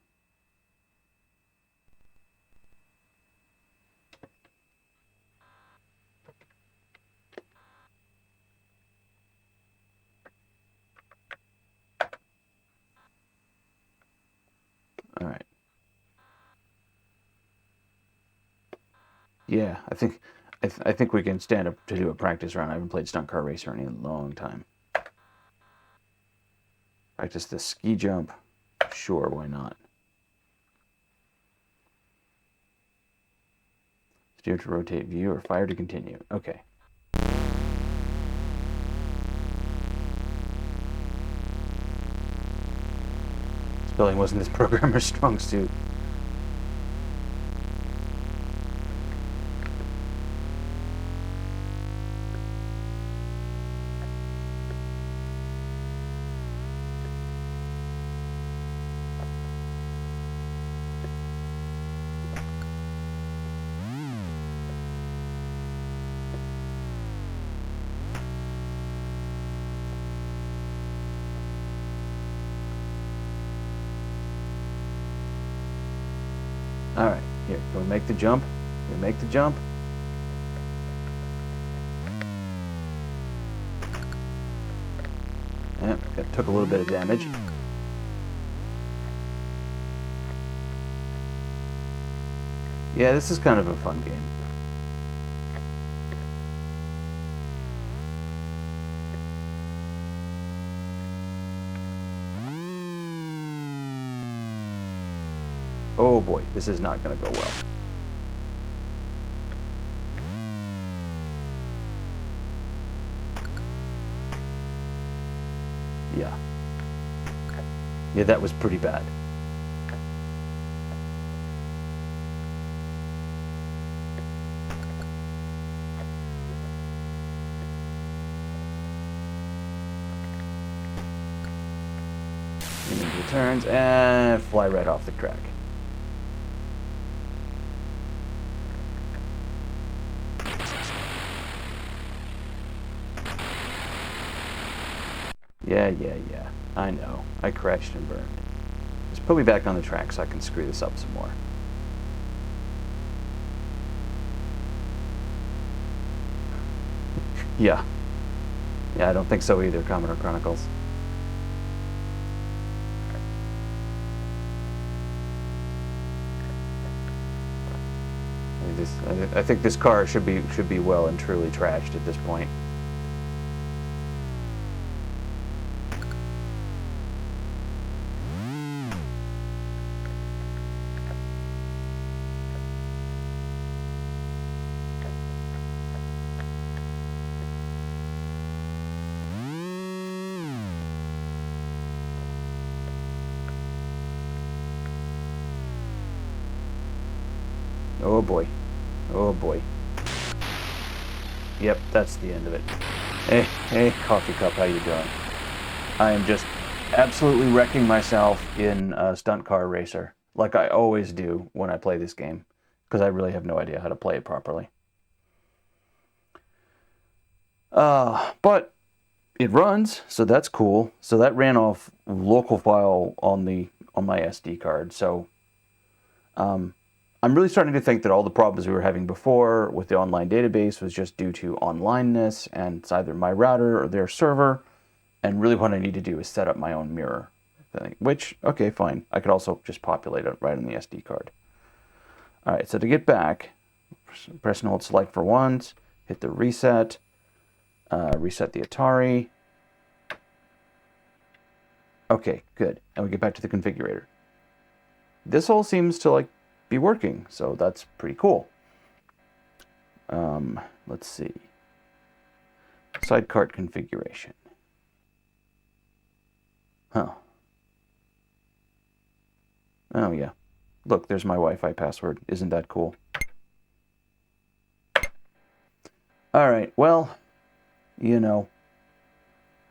All right. Yeah, I think we can stand up to do a practice round. I haven't played Stunt Car Racer in a long time. Practice the ski jump. Sure, why not? Steer to rotate view or fire to continue. Okay. Spelling wasn't this programmer's strong suit. All right, here, can we make the jump? Can we make the jump? Yeah, that took a little bit of damage. Yeah, this is kind of a fun game. Oh boy, this is not going to go well. Yeah. Yeah, that was pretty bad. Into turns and fly right off the track. Yeah. I know. I crashed and burned. Just put me back on the track so I can screw this up some more. Yeah. Yeah, I don't think so either, Commodore Chronicles. I think this car should be well and truly trashed at this point. Oh boy. Oh boy. Yep, that's the end of it. Hey, coffee cup, how you doing? I am just absolutely wrecking myself in Stunt Car Racer, like I always do when I play this game, because I really have no idea how to play it properly. But it runs, so that's cool. So that ran off local file on my SD card. So I'm really starting to think that all the problems we were having before with the online database was just due to onlineness, and it's either my router or their server. And really what I need to do is set up my own mirror thing, which, okay, fine. I could also just populate it right on the SD card. All right, so to get back, press and hold select for once, hit the reset, reset the Atari. Okay, good. And we get back to the configurator. This all seems to be working, so that's pretty cool. Let's see. SidecarT configuration. Huh. Oh yeah. Look, there's my Wi-Fi password. Isn't that cool? All right, well,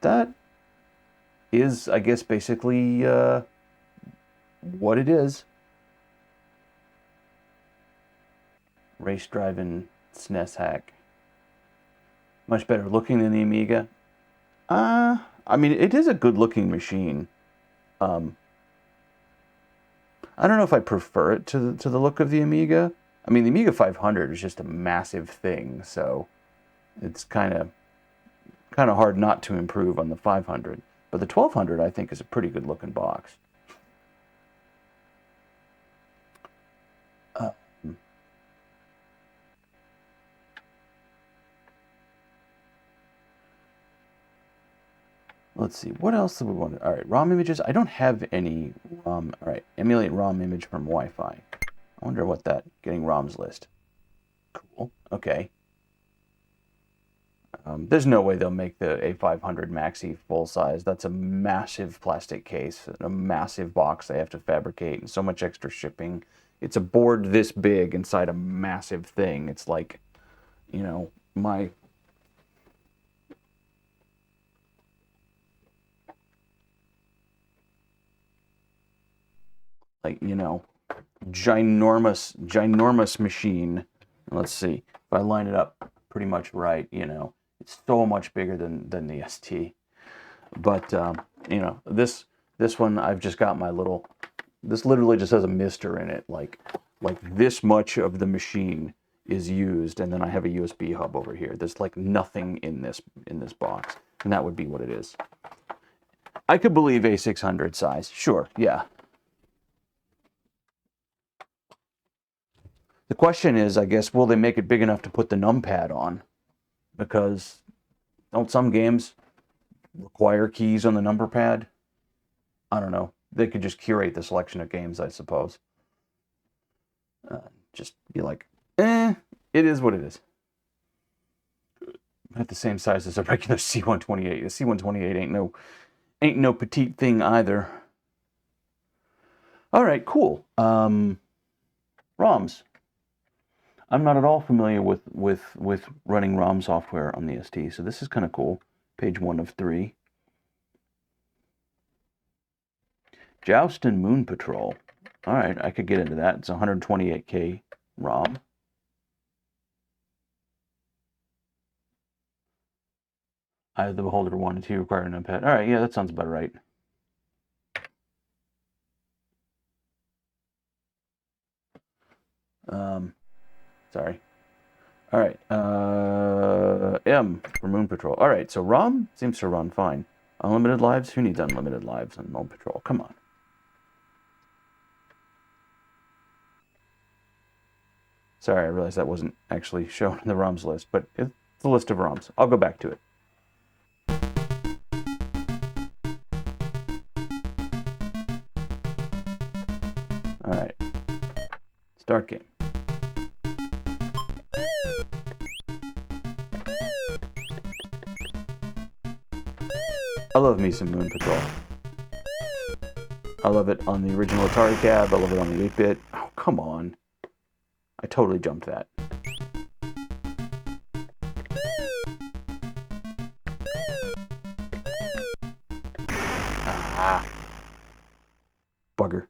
that is, I guess, basically what it is. Race driving SNES hack. Much better looking than the Amiga. I mean, it is a good looking machine. I don't know if I prefer it to the look of the Amiga. I mean, the Amiga 500 is just a massive thing, so it's kind of hard not to improve on the 500. But the 1200, I think, is a pretty good looking box. Let's see, what else do we want? All right, ROM images. I don't have any ROM. All right, emulate ROM image from Wi-Fi. I wonder what that, getting ROMs list. Cool, okay. There's no way they'll make the A500 Maxi full size. That's a massive plastic case, a massive box they have to fabricate, and so much extra shipping. It's a board this big inside a massive thing. It's like, you know, my... like, you know, ginormous machine. Let's see, if I line it up pretty much right, you know, it's so much bigger than the ST. But you know, this one, I've just got my little, this literally just has a mister in it, like this much of the machine is used, and then I have a USB hub over here. There's like nothing in this box, and that would be what it is. I could believe A600 size, sure, yeah. The question is, I guess, will they make it big enough to put the numpad on? Because don't some games require keys on the number pad? I don't know. They could just curate the selection of games, I suppose. Just be like, it is what it is. At the same size as a regular C128. The C128 ain't no petite thing either. All right, cool. ROMs. I'm not at all familiar with running ROM software on the ST, so this is kind of cool. Page 1 of 3. Joust and Moon Patrol. All right, I could get into that. It's 128K ROM. Eye of the Beholder 1 and 2 require a numpad. All right, yeah, that sounds about right. Sorry. All right, M for Moon Patrol. All right, so ROM seems to run fine. Unlimited lives? Who needs unlimited lives on Moon Patrol? Come on. Sorry, I realized that wasn't actually shown in the ROMs list, but it's a list of ROMs. I'll go back to it. All right, start game. I love me some Moon Patrol. I love it on the original Atari cab. I love it on the 8-bit. Oh, come on. I totally jumped that. Ah. Bugger.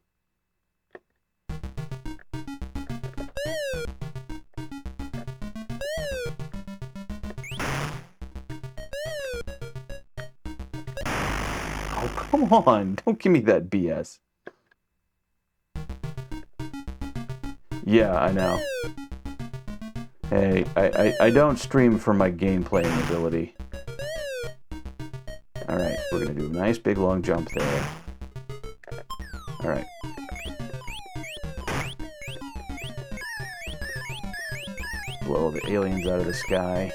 Oh, come on. Don't give me that BS. Yeah, I know. Hey, I don't stream for my game playing ability. Alright, we're gonna do a nice big long jump there. Alright. Blow the aliens out of the sky.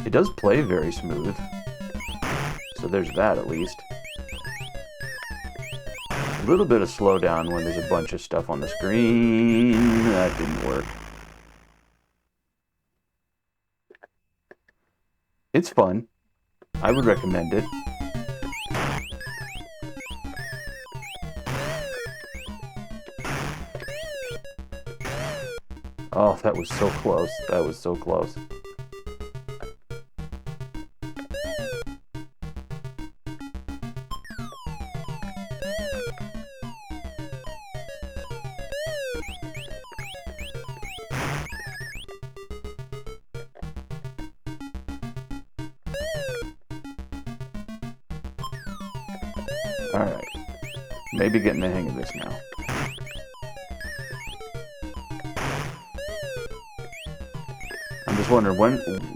It does play very smooth. So there's that at least. A little bit of slowdown when there's a bunch of stuff on the screen. That didn't work. It's fun. I would recommend it. Oh, that was so close. That was so close. Alright. Maybe getting the hang of this now. I'm just wondering,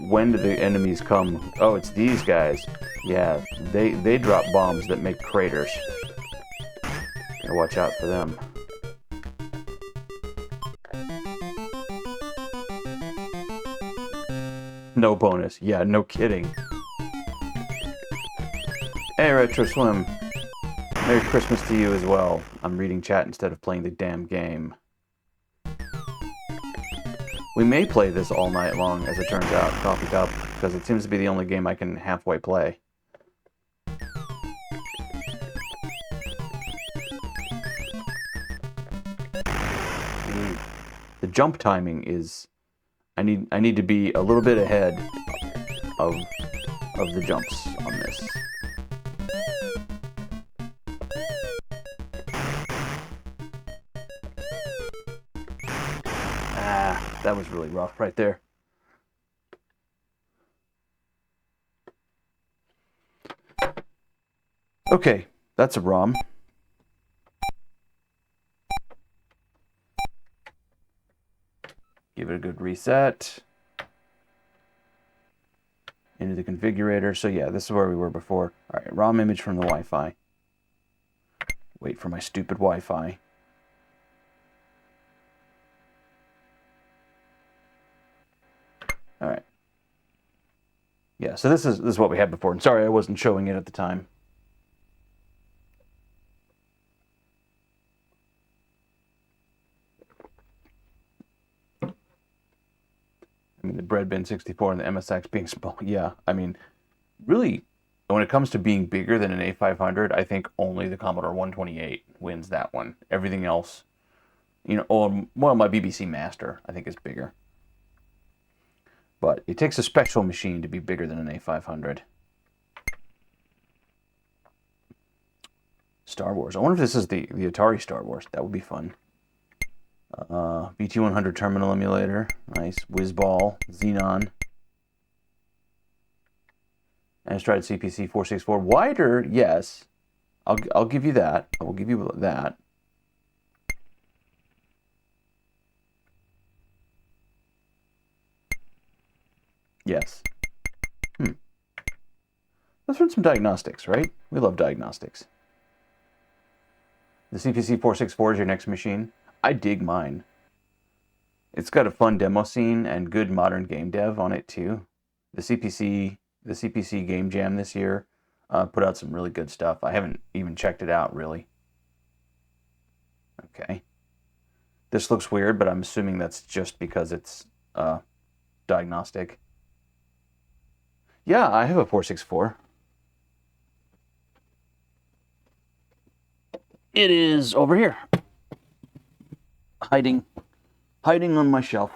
when do the enemies come? Oh, it's these guys. Yeah, they drop bombs that make craters. Gotta watch out for them. No bonus. Yeah, no kidding. Hey, Retro Swim. Merry Christmas to you as well. I'm reading chat instead of playing the damn game. We may play this all night long, as it turns out, Coffee Cup, because it seems to be the only game I can halfway play. The jump timing is... I need to be a little bit ahead of the jumps on this. Ah, that was really rough right there. Okay, that's a ROM. Give it a good reset. Into the configurator. So yeah, this is where we were before. All right, ROM image from the Wi-Fi. Wait for my stupid Wi-Fi. All right. Yeah, so this is what we had before. And sorry, I wasn't showing it at the time. I mean, the Breadbin 64 and the MSX being small. Yeah, I mean, really, when it comes to being bigger than an A500, I think only the Commodore 128 wins that one. Everything else, you know, well, my BBC Master, I think, is bigger. But it takes a special machine to be bigger than an A500. Star Wars. I wonder if this is the Atari Star Wars. That would be fun. BT100 terminal emulator. Nice. Whizball. Xenon. Amstrad CPC 464. Wider, yes. I'll give you that. I will give you that. Yes. Let's run some diagnostics, right? We love diagnostics. The CPC 464 is your next machine. I dig mine. It's got a fun demo scene and good modern game dev on it too. The CPC Game Jam this year put out some really good stuff. I haven't even checked it out really. Okay. This looks weird, but I'm assuming that's just because it's diagnostic. Yeah, I have a 464. It is over here. Hiding on my shelf.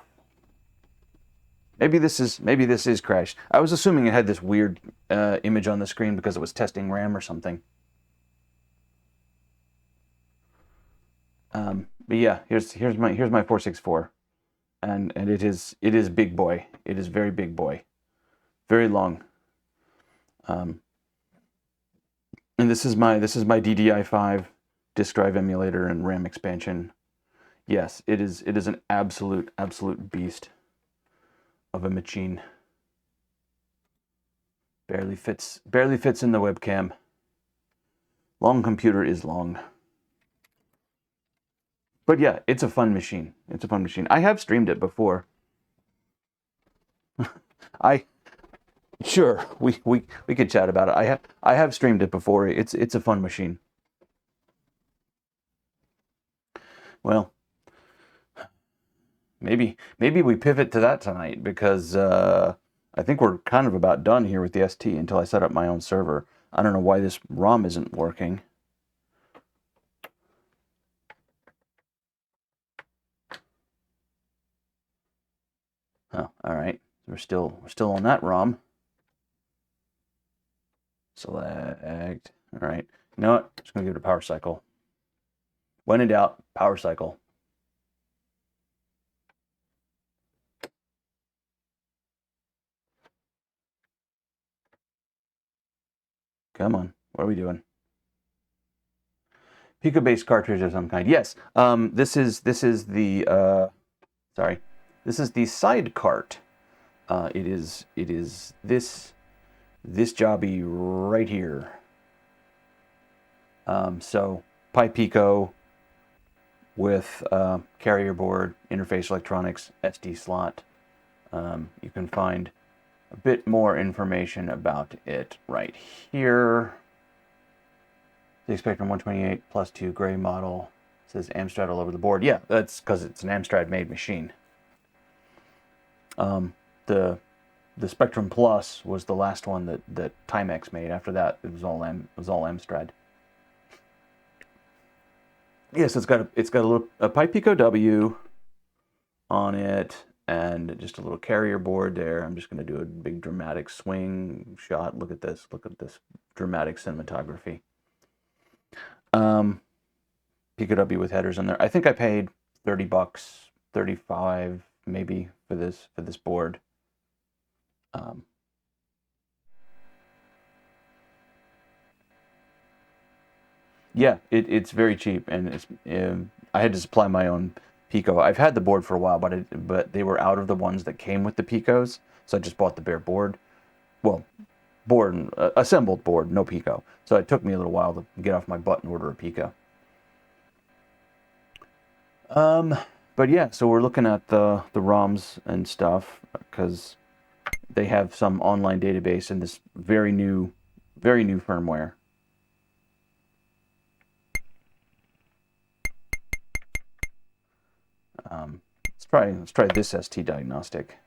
Maybe this is crashed. I was assuming it had this weird image on the screen because it was testing RAM or something. But yeah, here's my 464, and it is big boy. It is very big boy, very long. And this is my DDI5 disk drive emulator and RAM expansion. Yes, it is an absolute beast of a machine. Barely fits in the webcam. Long computer is long. But yeah, it's a fun machine. It's a fun machine. I have streamed it before. Sure, we could chat about it. I have streamed it before. It's a fun machine. Well, maybe we pivot to that tonight because I think we're kind of about done here with the ST until I set up my own server. I don't know why this ROM isn't working. Oh, all right. We're still on that ROM. Select. All right. You know what? Just gonna give it a power cycle. When in doubt, power cycle. Come on. What are we doing? Pico-based cartridge of some kind. Yes. This is the this is the SidecarT. It is this jobby right here. So Pi Pico with carrier board, interface electronics, SD slot. You can find a bit more information about it right here. The Spectrum 128 plus 2 gray model. It says Amstrad all over the board. Yeah, that's because it's an Amstrad made machine. The Spectrum Plus was the last one that Timex made. After that, it was all Amstrad. Yes, it's got a Pi Pico W on it, and just a little carrier board there. I'm just going to do a big dramatic swing shot. Look at this dramatic cinematography. Pico W with headers on there. I think I paid $30, 35 maybe for this board. Yeah, it's very cheap, and I had to supply my own Pico. I've had the board for a while, but they were out of the ones that came with the Picos, so I just bought the bare board. Well, assembled board, no Pico. So it took me a little while to get off my butt and order a Pico. But yeah, so we're looking at the ROMs and stuff because they have some online database in this very new firmware. Let's try this ST diagnostic.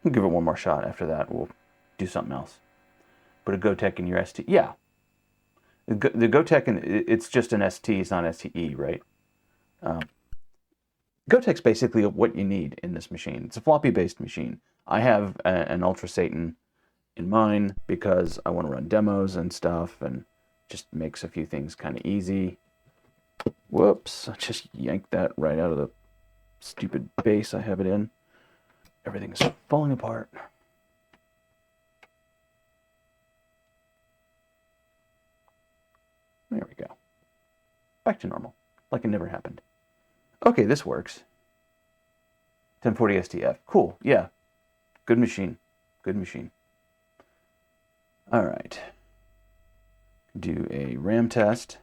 We'll give it one more shot. After that, we'll do something else. Put a Gotek in your ST. Yeah, the Gotek, it's just an ST. It's not STE, right? Gotek's basically what you need in this machine. It's a floppy-based machine. I have an Ultra Satan in mine because I want to run demos and stuff, and just makes a few things kind of easy. Whoops! I just yanked that right out of the stupid base I have it in. Everything's falling apart. There we go. Back to normal, like it never happened. Okay, this works. 1040 STF. Cool. Yeah. Good machine. Good machine. All right. Do a RAM test.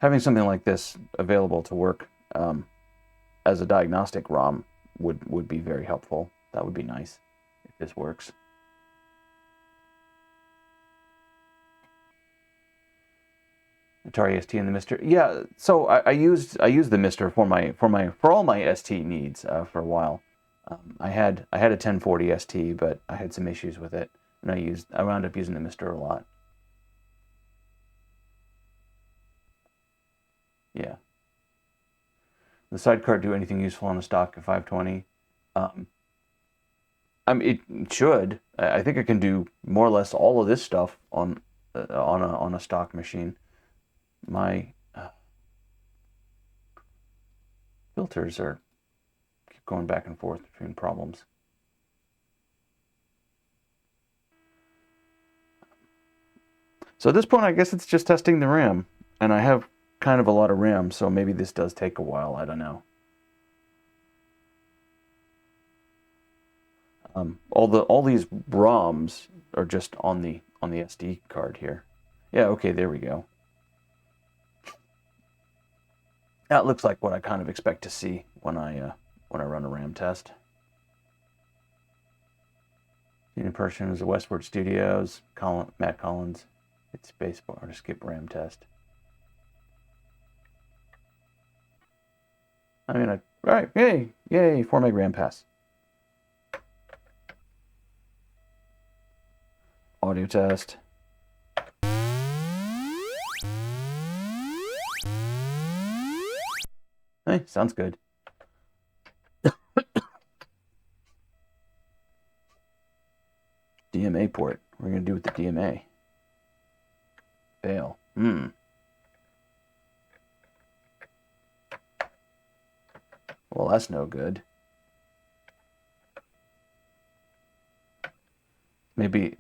Having something like this available to work as a diagnostic ROM would be very helpful. That would be nice if this works. Atari ST and the Mister. Yeah, so I used the Mister for all my ST needs for a while. I had a 1040 ST, but I had some issues with it, and I wound up using the Mister a lot. Yeah. The SidecarT do anything useful on the stock 520? I mean, it should. I think it can do more or less all of this stuff on a stock machine. My filters keep going back and forth between problems. So at this point, I guess it's just testing the RAM, and I have kind of a lot of RAM, so maybe this does take a while. I don't know. All these ROMs are just on the SD card here. Yeah, okay, there we go. That looks like what I kind of expect to see when I run a RAM test. In person is the Westward Studios, Matt Collins. It's spacebar to skip RAM test. I mean, right, yay, 4 meg RAM pass. Audio test. Hey, sounds good. DMA port. What are we going to do with the DMA? Fail. Well, that's no good. Maybe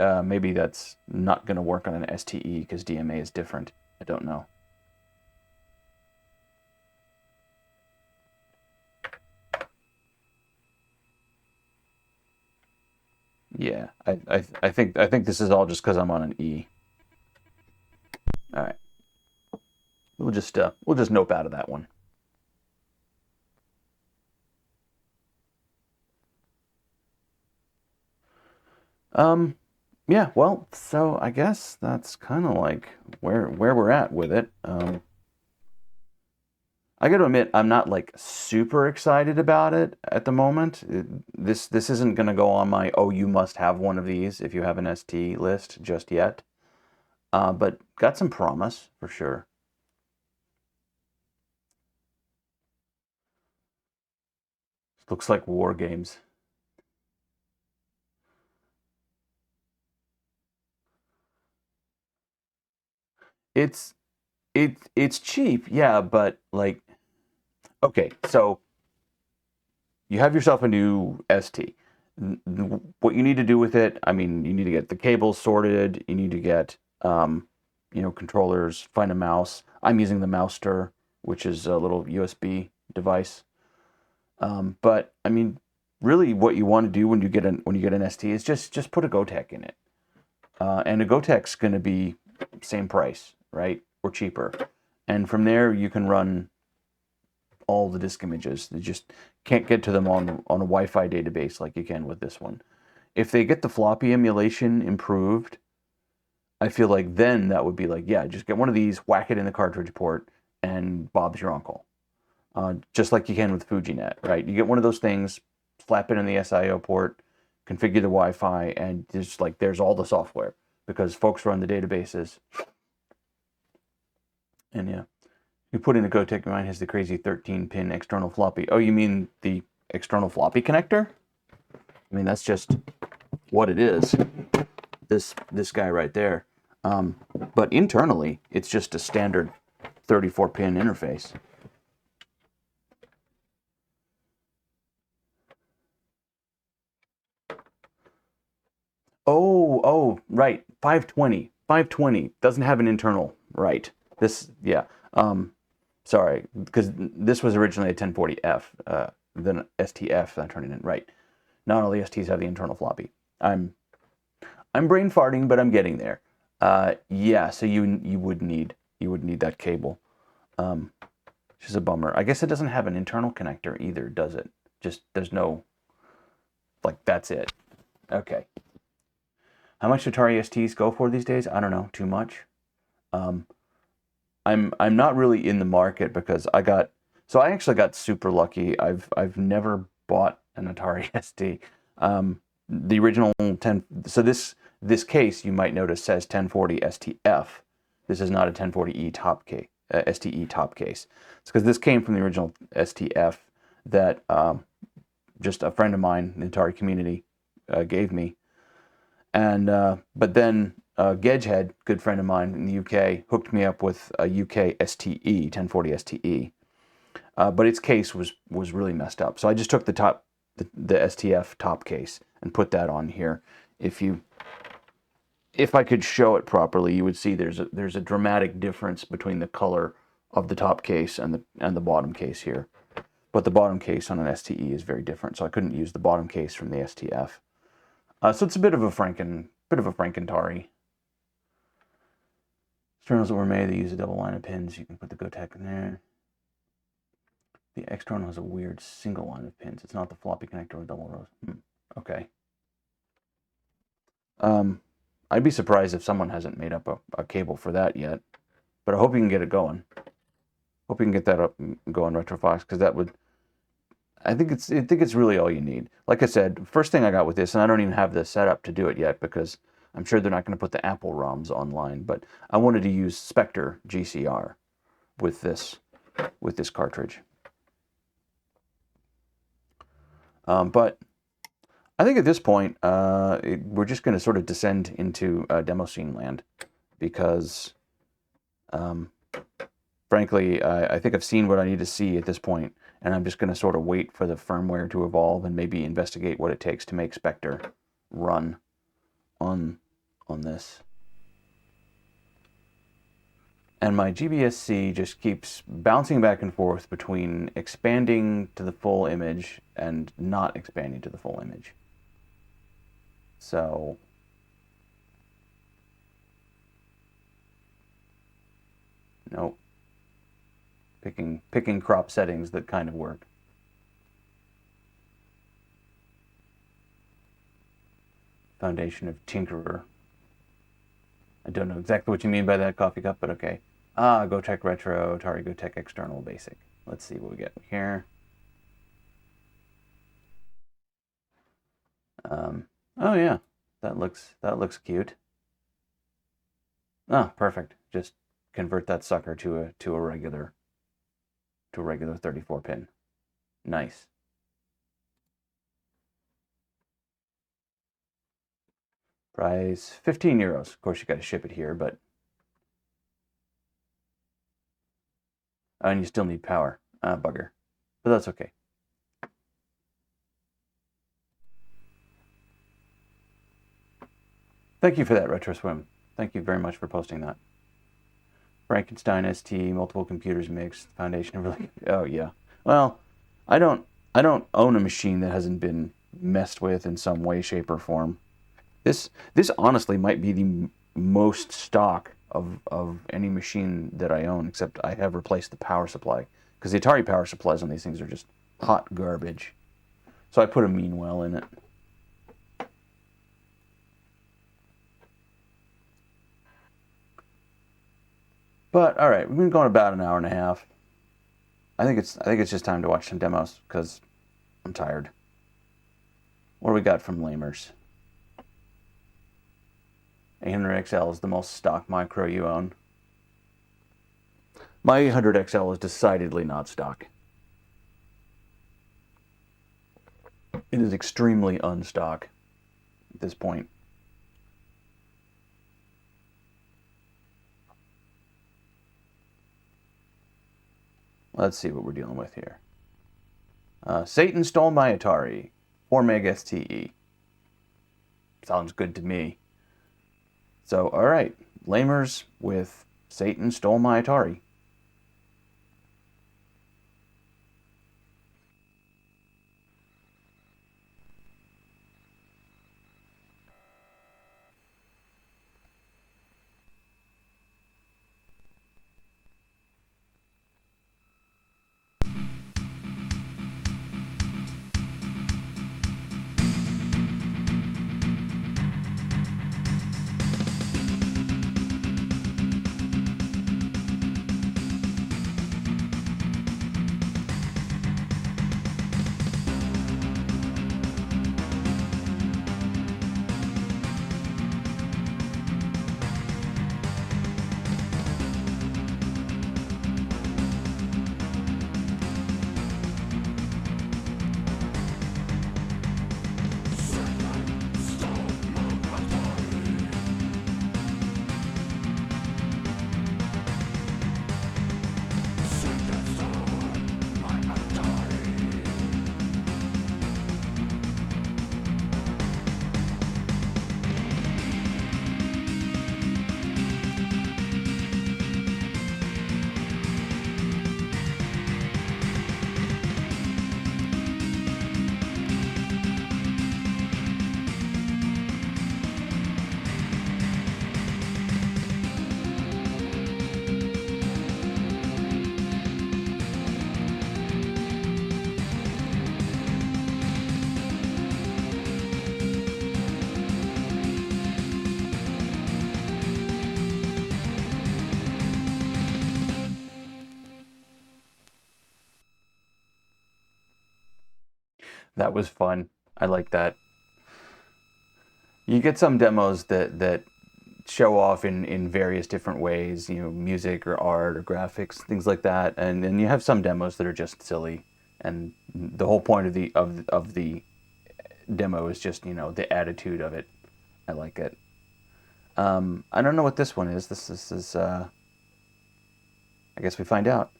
that's not going to work on an STE because DMA is different. I don't know. Yeah, I think this is all just because I'm on an E. All right, we'll just nope out of that one. Yeah, well, so I guess that's kind of like where we're at with it. I got to admit, I'm not like super excited about it at the moment. This isn't going to go on my, oh, you must have one of these if you have an ST list just yet. But got some promise for sure. Looks like war games. It's it's cheap, yeah, but like, okay, so you have yourself a new ST. What you need to do with it, I mean, you need to get the cables sorted. You need to get, controllers, find a mouse. I'm using the Mouster, which is a little USB device. But I mean, really, what you want to do when you get an ST is just put a Gotek in it, and a Gotek's going to be same price, right, or cheaper, and from there you can run all the disk images. You just can't get to them on a Wi-Fi database like you can with this one. If they get the floppy emulation improved, I feel like then that would be like, yeah, just get one of these, whack it in the cartridge port, and Bob's your uncle. Just like you can with FujiNet, right? You get one of those things, slap it in the SIO port, configure the Wi-Fi, and just like there's all the software because folks run the databases. And yeah, you put in a Gotek, mine has the crazy 13-pin external floppy. Oh, you mean the external floppy connector? I mean, that's just what it is. This guy right there. But internally, it's just a standard 34-pin interface. Oh, right. 520 doesn't have an internal, right? This, yeah. Sorry, because this was originally a 1040F, then STF, I turned it in, right. Not all the STs have the internal floppy. I'm brain farting, but I'm getting there. Yeah, so you would need that cable, which is a bummer. I guess it doesn't have an internal connector either, does it? Just there's no, like, that's it. Okay. How much Atari STs go for these days? I don't know, too much. I'm not really in the market because I actually got super lucky. I've never bought an Atari ST. The original 10. So this case you might notice says 1040 STF. This is not a 1040E top case, STE top case. It's because this came from the original STF that just a friend of mine in the Atari community gave me. And but then Gedgehead, good friend of mine in the UK, hooked me up with a UK STE, 1040 STE. But its case was really messed up. So I just took the STF top case and put that on here. If I could show it properly, you would see there's a dramatic difference between the color of the top case and the bottom case here. But the bottom case on an STE is very different, so I couldn't use the bottom case from the STF. So it's a bit of a Frankentari. Externals that were made, they use a double line of pins. You can put the Gotek in there. The external has a weird single line of pins. It's not the floppy connector with double rows. Okay. I'd be surprised if someone hasn't made up a cable for that yet. But I hope you can get it going. Hope you can get that up and go on RetroFox, because that would... I think it's really all you need. Like I said, first thing I got with this, and I don't even have the setup to do it yet because I'm sure they're not going to put the Apple ROMs online, but I wanted to use Spectre GCR with this cartridge. But I think at this point, we're just going to sort of descend into demo scene land because, frankly, I think I've seen what I need to see at this point. And I'm just going to sort of wait for the firmware to evolve and maybe investigate what it takes to make Spectre run on this. And my GBSC just keeps bouncing back and forth between expanding to the full image and not expanding to the full image. So nope. Picking crop settings that kind of work. Foundation of Tinkerer. I don't know exactly what you mean by that, Coffee Cup, but okay. GoTech Retro, Atari GoTech External Basic. Let's see what we get here. Oh yeah, that looks cute. Oh, perfect. Just convert that sucker to a regular 34 pin. Nice. Price 15 euros. Of course, you got to ship it here, but and you still need power. Bugger, but that's okay. Thank you for that, Retro Swim. Thank you very much for posting that. Frankenstein ST, multiple computers mixed, foundation of really. Oh yeah. Well, I don't own a machine that hasn't been messed with in some way, shape, or form. This honestly might be the most stock of any machine that I own, except I have replaced the power supply, because the Atari power supplies on these things are just hot garbage. So I put a Meanwell in it. But all right, we've been going about an hour and a half. I think it's just time to watch some demos because I'm tired. What do we got from Lamers? 800XL is the most stock micro you own. My 800XL is decidedly not stock. It is extremely unstock at this point. Let's see what we're dealing with here. Satan stole my Atari. 4 meg STE. Sounds good to me. So, alright. Lamers with Satan stole my Atari. That was fun. I like that. You get some demos that show off in various different ways, you know, music or art or graphics, things like that. And then you have some demos that are just silly. And the whole point of the demo is just, you know, the attitude of it. I like it. I don't know what this one is. This is I guess we find out.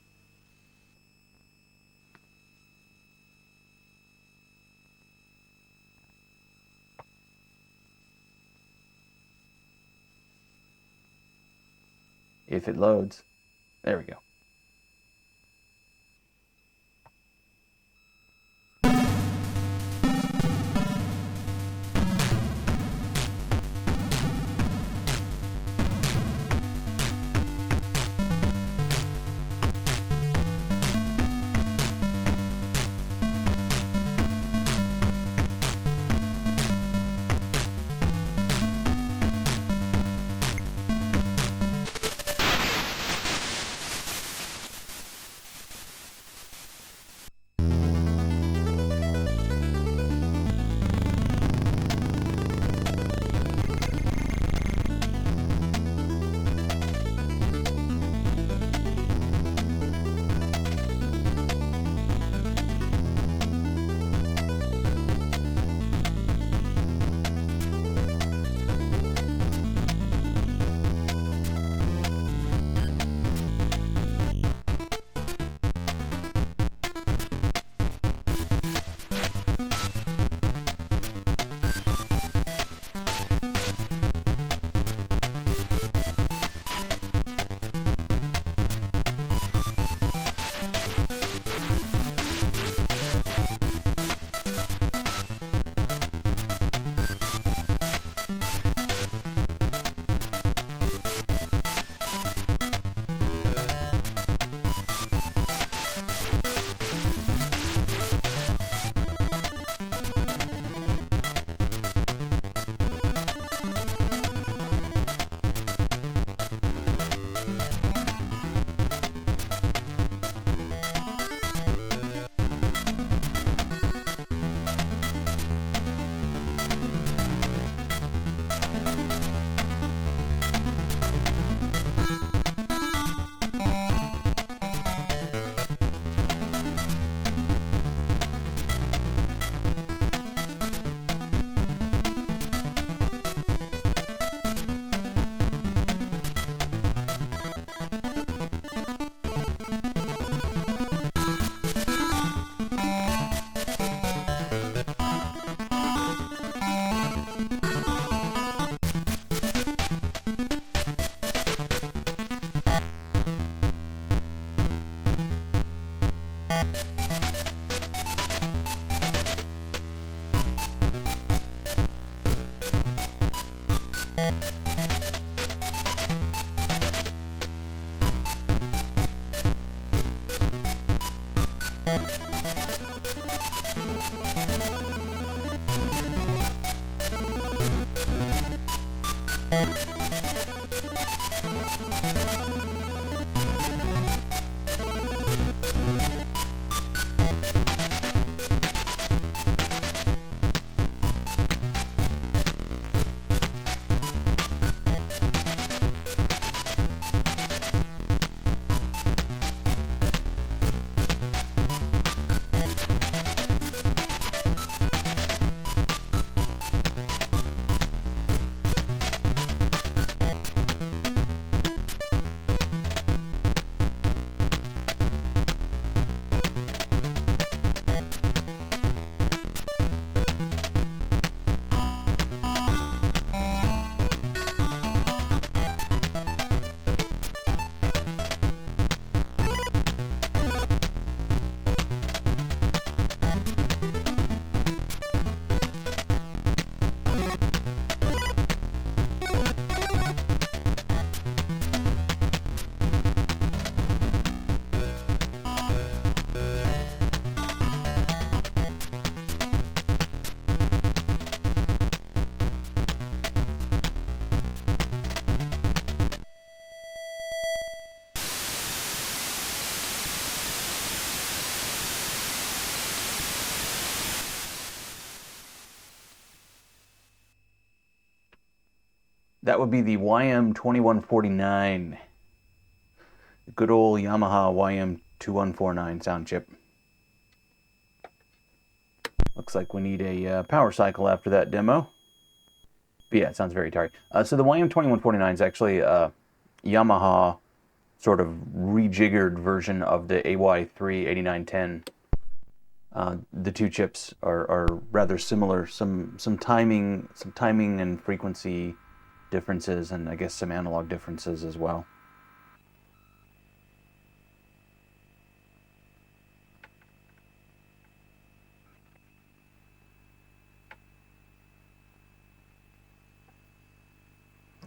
if it loads. There we go. That would be the YM2149. The good old Yamaha YM2149 sound chip. Looks like we need a power cycle after that demo. But yeah, it sounds very Atari. So the YM2149 is actually a Yamaha sort of rejiggered version of the AY38910. The two chips are rather similar. Some timing and frequency differences, and I guess some analog differences as well.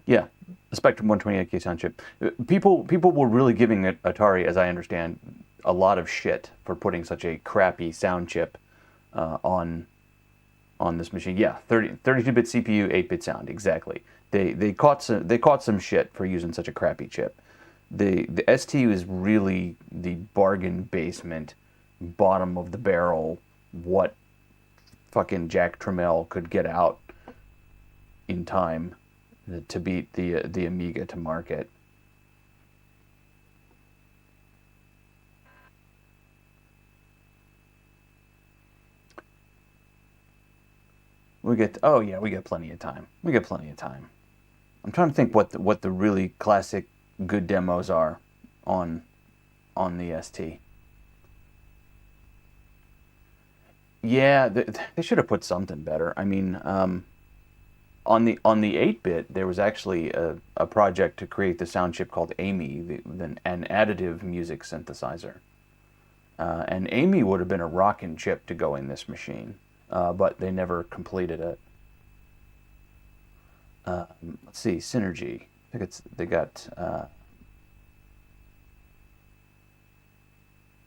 Yeah, the Spectrum 128K sound chip. People were really giving Atari, as I understand, a lot of shit for putting such a crappy sound chip on this machine. Yeah, 32-bit CPU, 8-bit sound, exactly. They caught some shit for using such a crappy chip. The ST is really the bargain basement, bottom of the barrel, what fucking Jack Tramiel could get out in time to beat the Amiga to market. We get plenty of time. We get plenty of time. I'm trying to think what the really classic good demos are on the ST. Yeah, they should have put something better. I mean, on the 8-bit, there was actually a project to create the sound chip called Amy, an additive music synthesizer. And Amy would have been a rockin' chip to go in this machine, but they never completed it. Let's see, Synergy. I think they got. I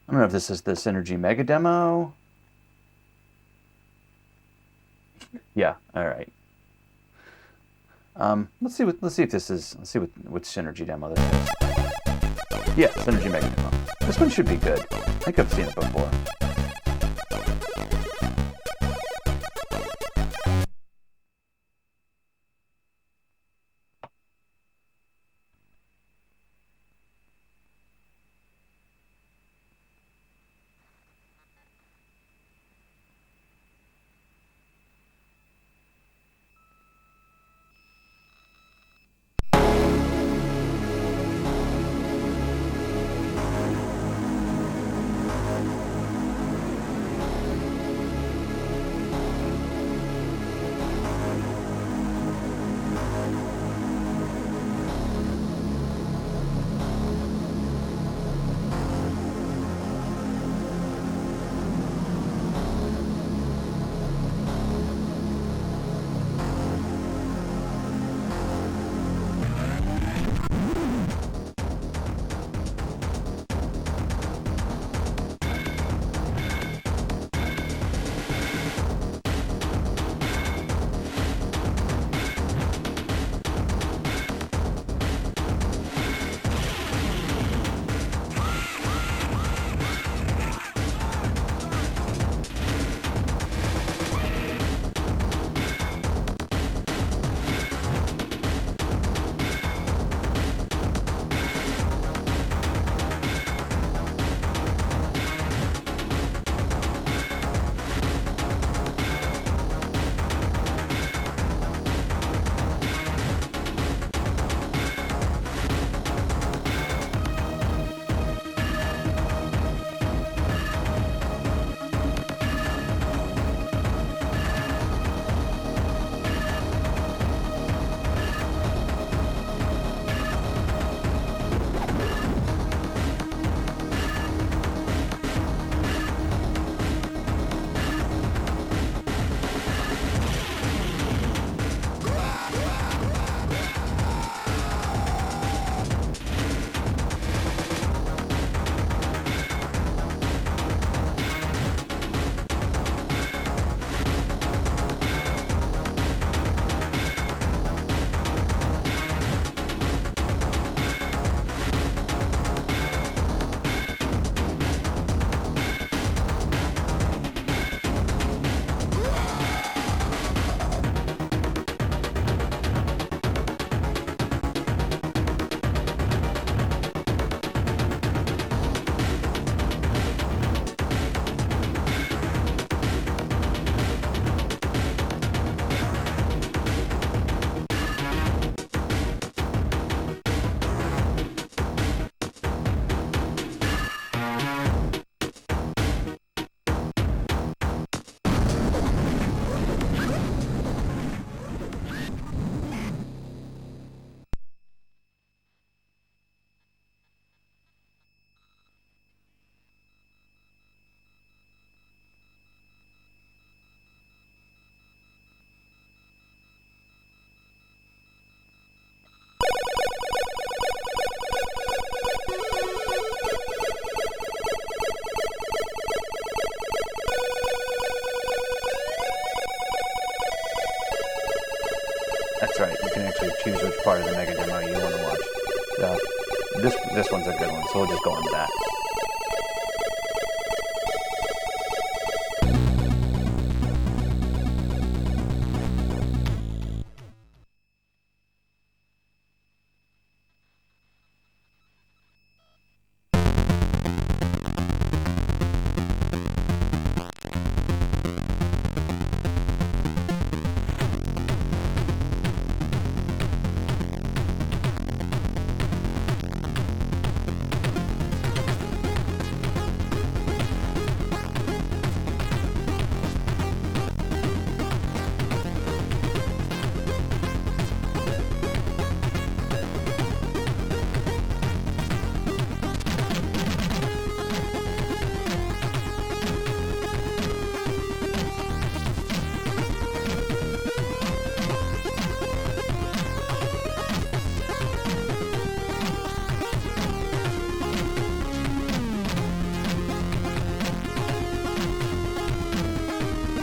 don't know if this is the Synergy Mega Demo. Yeah, all right. Let's see if this is. Let's see what Synergy demo this is. Yeah, Synergy Mega Demo. This one should be good. I think I've seen it before. That's right. You can actually choose which part of the mega demo you want to watch. This one's a good one, so we'll just go on to that.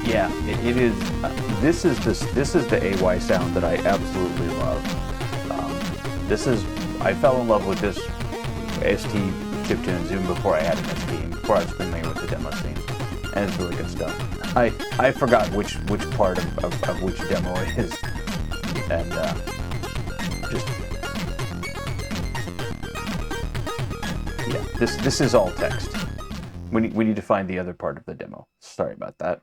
Yeah, it is. This is the AY sound that I absolutely love. I fell in love with this ST chiptune and Zoom before I had an ST, before I was familiar with the demo scene, and it's really good stuff. I forgot which part of which demo it is, and just yeah, this is all text. We need to find the other part of the demo. Sorry about that.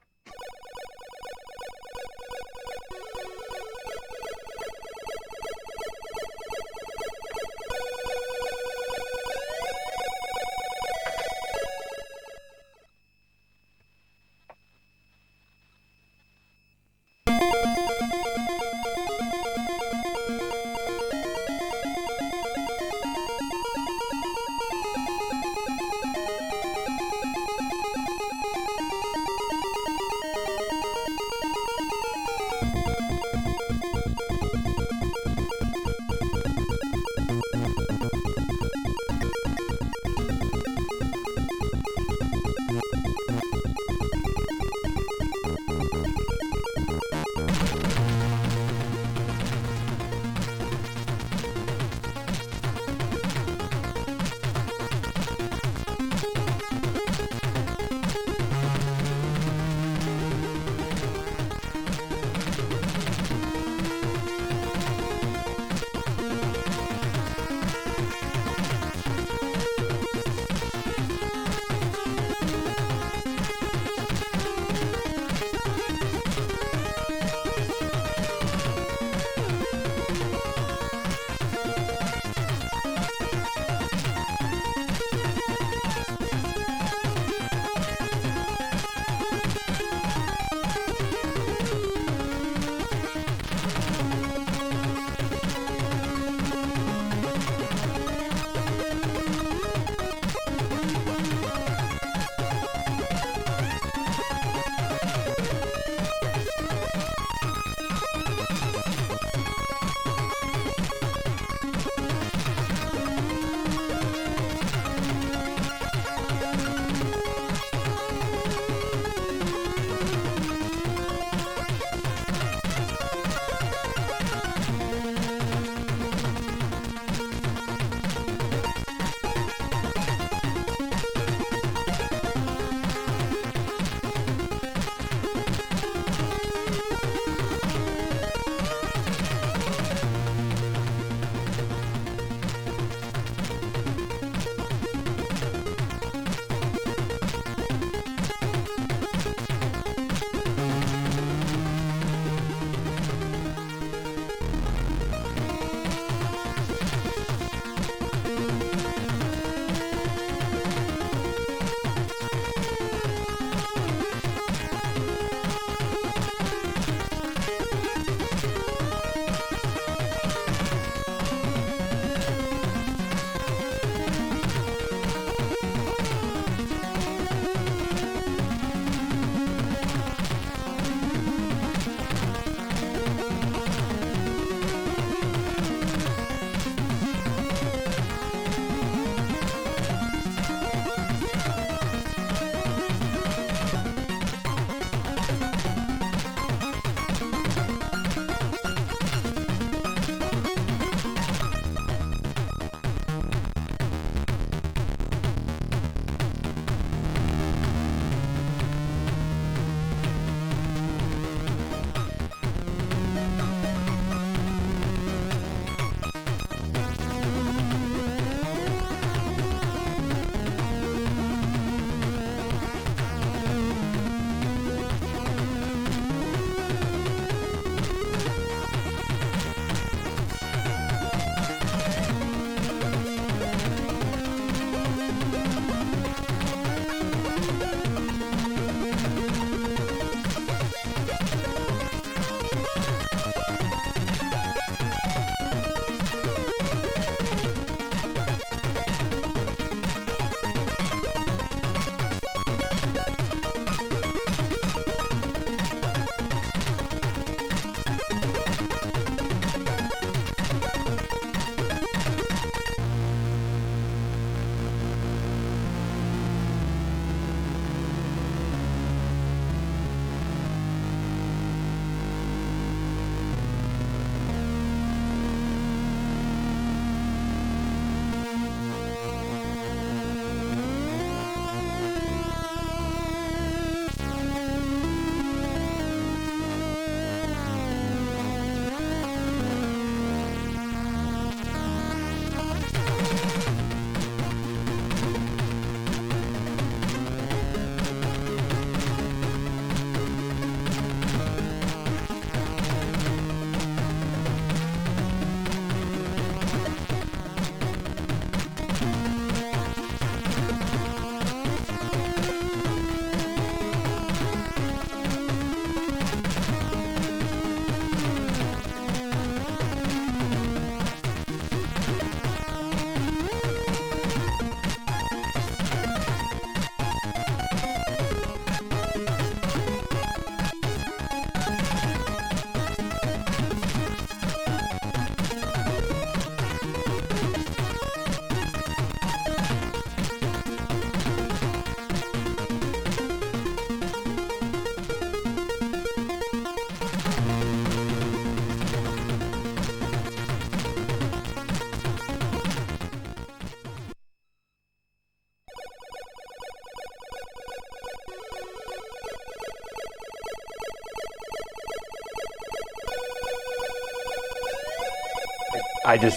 I dig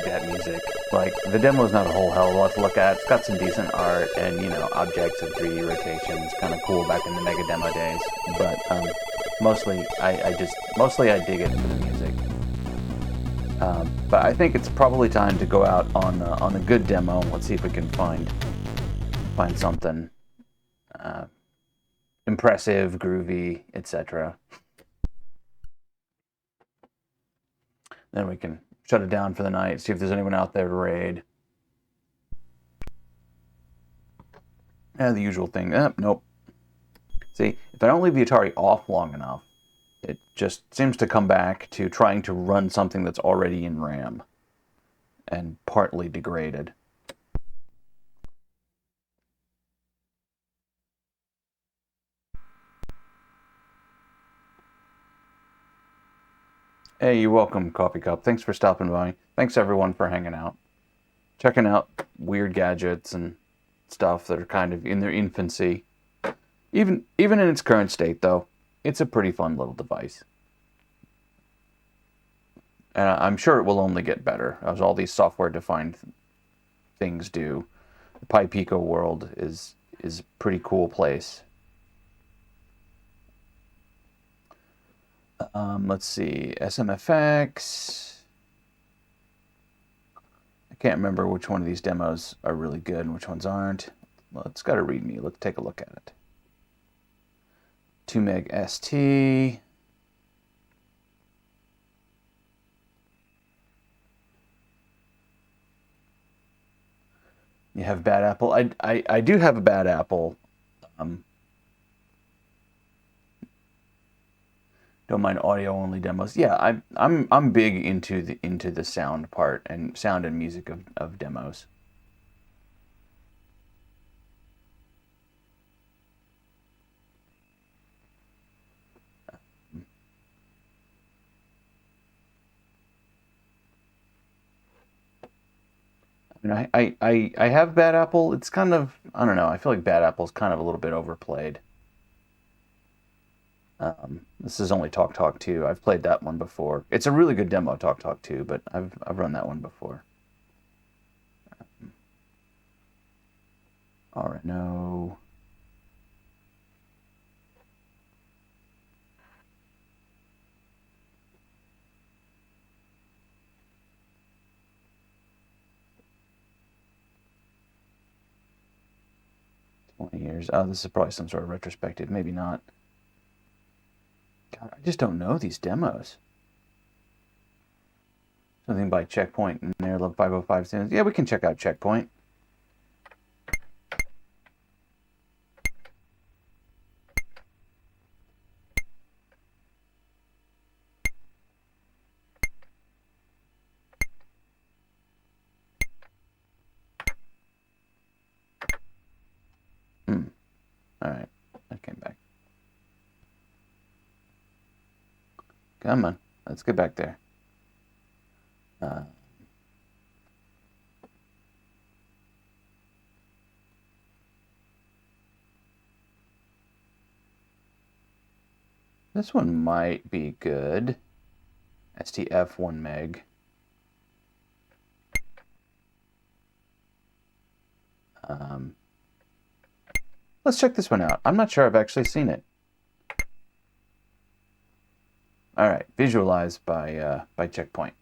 that music. Like, the demo's not a whole hell of a lot to look at. It's got some decent art and, you know, objects and 3D rotation. It's kind of cool back in the Mega Demo days. But mostly I dig it for the music. But I think it's probably time to go out on a good demo. Let's see if we can find something impressive, groovy, etc. Then we can shut it down for the night, see if there's anyone out there to raid. Yeah, the usual thing. Nope. See, if I don't leave the Atari off long enough, it just seems to come back to trying to run something that's already in RAM and partly degraded. Hey, you're welcome, Coffee Cup. Thanks for stopping by. Thanks, everyone, for hanging out. Checking out weird gadgets and stuff that are kind of in their infancy. Even in its current state, though, it's a pretty fun little device. And I'm sure it will only get better, as all these software-defined things do. The PyPico world is a pretty cool place. Let's see, SMFX. I can't remember which one of these demos are really good and which ones aren't. Well, it's got a README. Let's take a look at it. 2 meg ST. You have Bad Apple. I do have a Bad Apple. Don't mind audio only demos. Yeah, I'm big into the sound part and sound and music of demos. I mean, I have Bad Apple. It's kind of, I don't know, I feel like Bad Apple's kind of a little bit overplayed. This is only Talk Talk 2. I've played that one before. It's a really good demo, Talk Talk 2, but I've run that one before. Alright, no. Years. Oh, this is probably some sort of retrospective. Maybe not. God, I just don't know these demos. Something by Checkpoint in there. Love 505 stands. Yeah, we can check out Checkpoint. Alright, that came back. Come on, let's get back there. This one might be good. STF 1 meg. Let's check this one out. I'm not sure I've actually seen it. All right, Visualize by Checkpoint.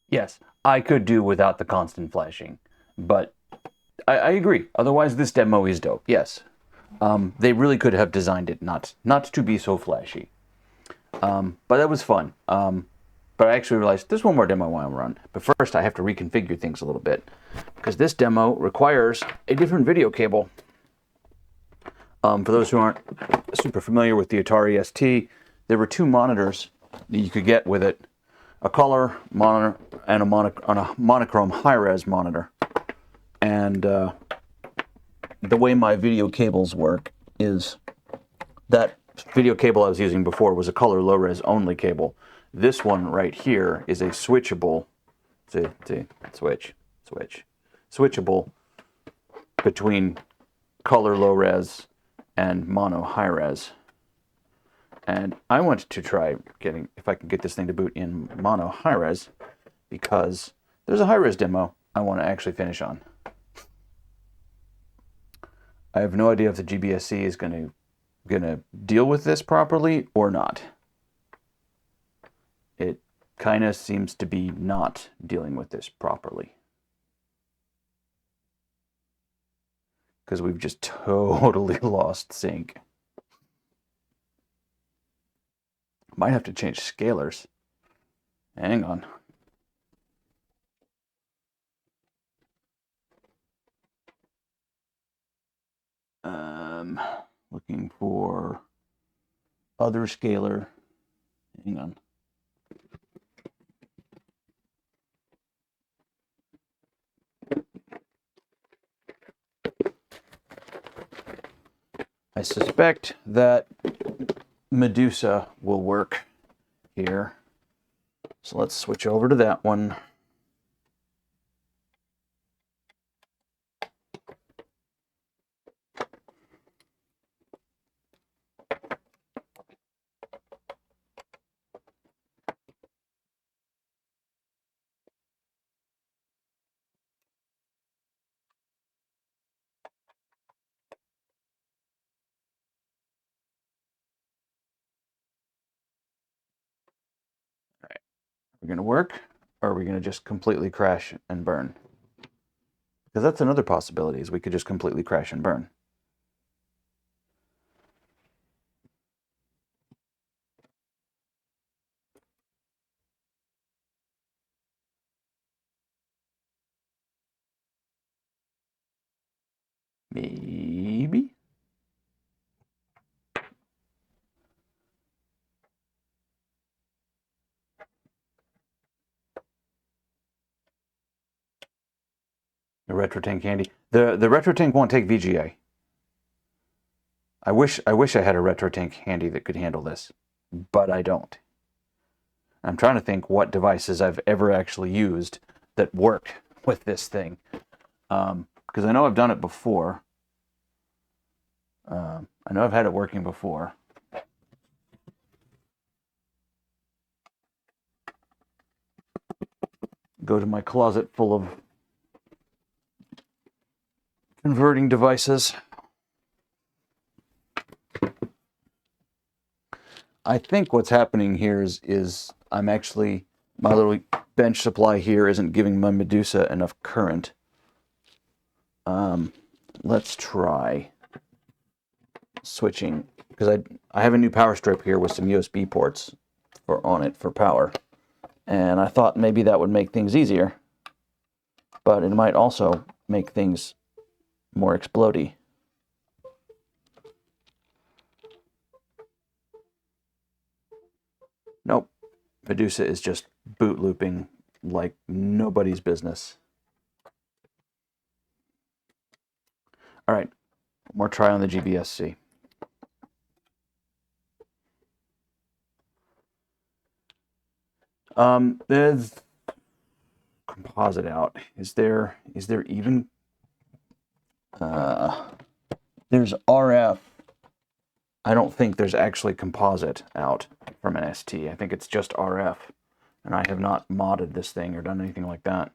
Yes, I could do without the constant flashing, but I agree. Otherwise, this demo is dope. Yes, they really could have designed it not to be so flashy. But that was fun. But I actually realized there's one more demo I want to run. But first, I have to reconfigure things a little bit because this demo requires a different video cable. For those who aren't super familiar with the Atari ST, there were two monitors that you could get with it. A color monitor and a monochrome high-res monitor. And the way my video cables work is that video cable I was using before was a color low-res only cable. This one right here is a switchable, switchable between color low-res and mono high-res. And I want to try getting, if I can get this thing to boot in mono high-res, because there's a high-res demo I want to actually finish on. I have no idea if the GBSC is going to deal with this properly or not. kind of seems to be not dealing with this properly. Because we've just totally lost sync. Might have to change scalars. Hang on. Looking for other scalar. Hang on. I suspect that Medusa will work here. So let's switch over to that one. We're going to work, or are we going to just completely crash and burn? Because that's another possibility, is we could just completely crash and burn. Maybe? The RetroTank handy. The RetroTank won't take VGA. I wish I had a RetroTank handy that could handle this, but I don't. I'm trying to think what devices I've ever actually used that worked with this thing. Because I know I've done it before. I know I've had it working before. Go to my closet full of converting devices. I think what's happening here is I'm actually, my little bench supply here isn't giving my Medusa enough current. Let's try switching, because I have a new power strip here with some USB ports on it for power. And I thought maybe that would make things easier, but it might also make things more explodey. Nope. Medusa is just boot looping like nobody's business. All right, one more try on the GBSC. There's composite out. Is there even there's RF. I don't think there's actually composite out from an ST. I think it's just RF, and I have not modded this thing or done anything like that.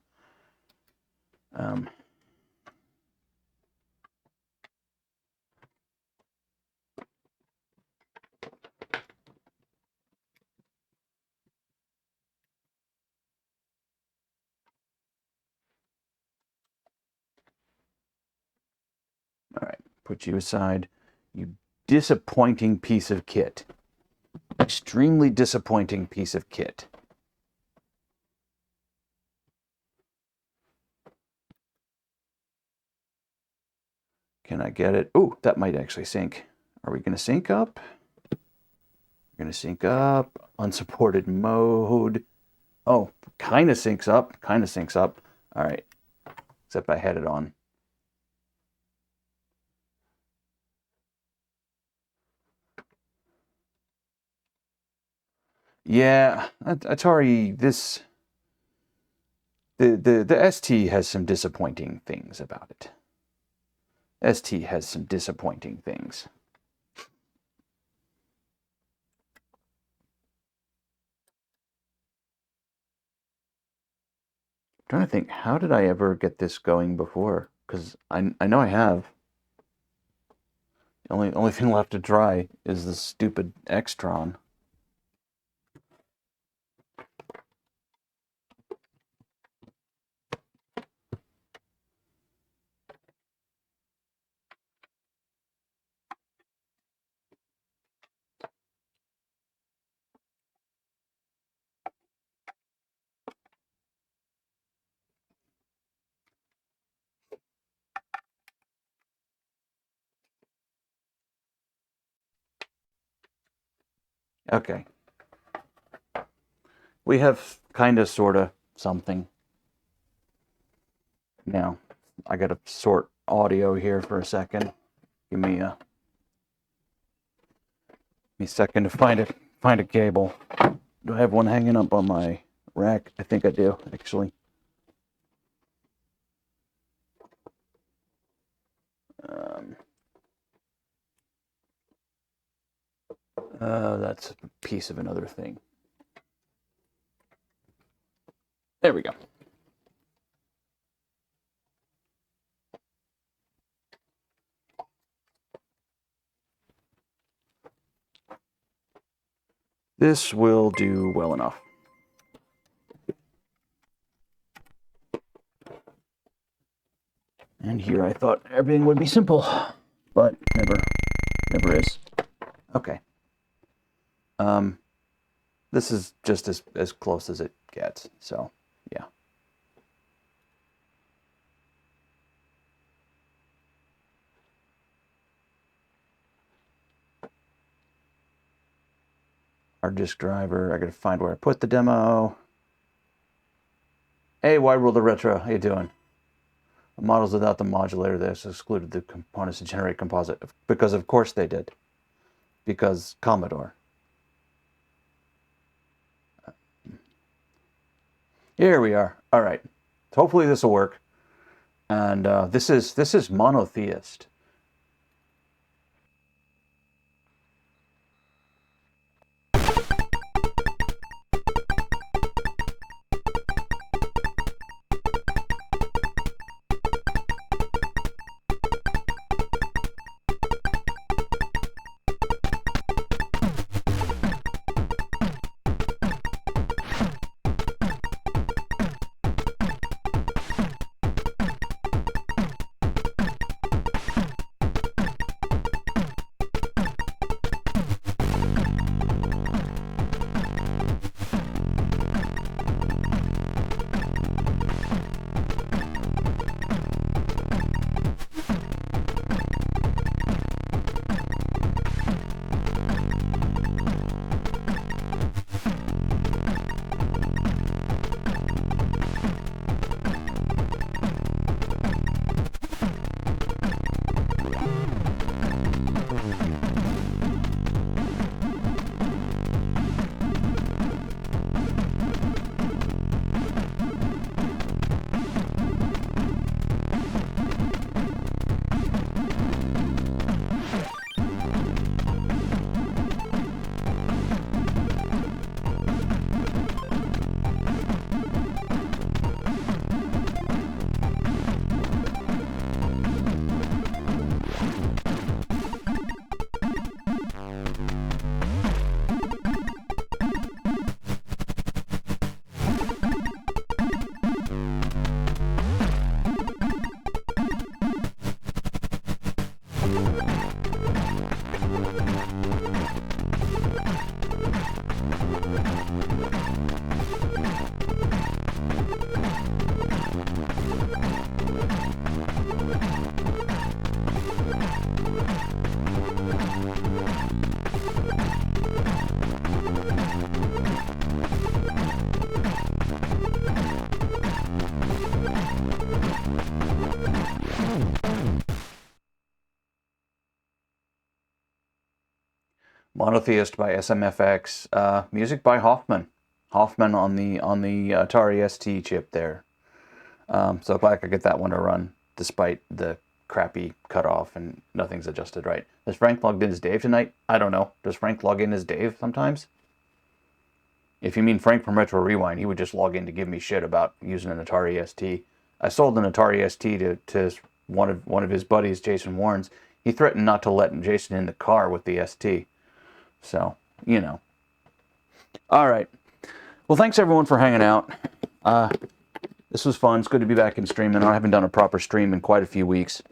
All right, put you aside. You disappointing piece of kit. Extremely disappointing piece of kit. Can I get it? Oh, that might actually sync. Are we going to sync up? We're going to sync up. Unsupported mode. Oh, kind of syncs up. Kind of syncs up. All right. Except I had it on. Yeah, Atari, the ST has some disappointing things about it. ST has some disappointing things. I'm trying to think, how did I ever get this going before? Because I know I have. The only thing left to try is the stupid Extron. Okay. We have kind of, sort of, something. Now, I gotta sort audio here for a second. Give me a second to find a cable. Do I have one hanging up on my rack? I think I do, actually. That's a piece of another thing. There we go. This will do well enough. And here I thought everything would be simple, but never is. Okay. This is just as close as it gets, so yeah. Hard disk driver, I gotta find where I put the demo. Hey, why rule the retro? How you doing? The models without the modulator, this excluded the components to generate composite. Because of course they did. Because Commodore. Here we are. All right. Hopefully this will work. And this is monotheist. Monotheist by SMFX. Music by Hoffman. Hoffman on the Atari ST chip there. So glad I could get that one to run, despite the crappy cutoff and nothing's adjusted right. Is Frank logged in as Dave tonight? I don't know. Does Frank log in as Dave sometimes? If you mean Frank from Retro Rewind, he would just log in to give me shit about using an Atari ST. I sold an Atari ST to one of his buddies, Jason Warrens. He threatened not to let Jason in the car with the ST. So, you know. All right. Well, thanks everyone for hanging out. This was fun. It's good to be back in streaming. I haven't done a proper stream in quite a few weeks.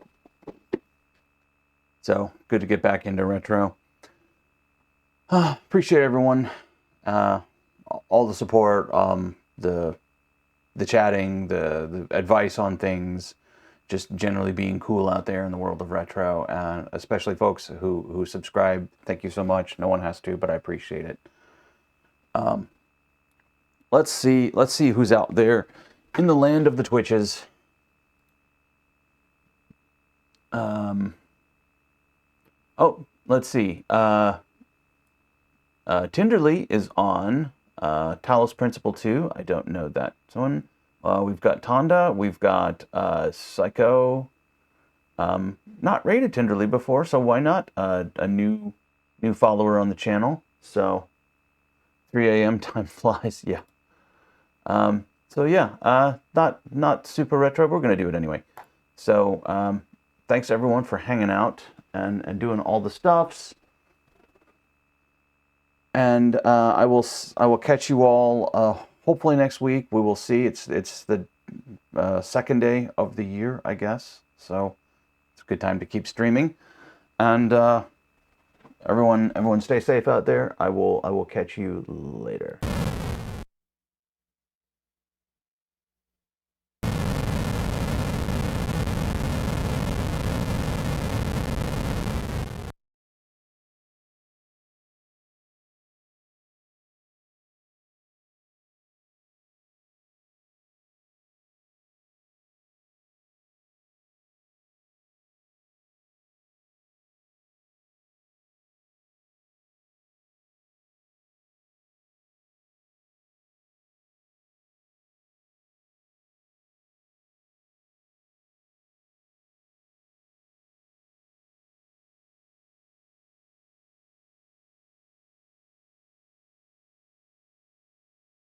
So, good to get back into retro. Appreciate everyone. All the support, the chatting, the advice on things, just generally being cool out there in the world of retro, and especially folks who subscribe. Thank you so much. No one has to, but I appreciate it. Let's see who's out there in the land of the Twitches. Oh, let's see. Tinderly is on. Talos Principle 2. I don't know that one. We've got Tonda. We've got Psycho. Not rated Tinderly before, so why not? A new follower on the channel. So 3 a.m. time flies. Yeah. So yeah. Not super retro. But we're gonna do it anyway. So thanks everyone for hanging out and doing all the stuffs. And I will catch you all hopefully next week. We will see. It's the second day of the year, I guess. So it's a good time to keep streaming. And everyone stay safe out there. I will catch you later.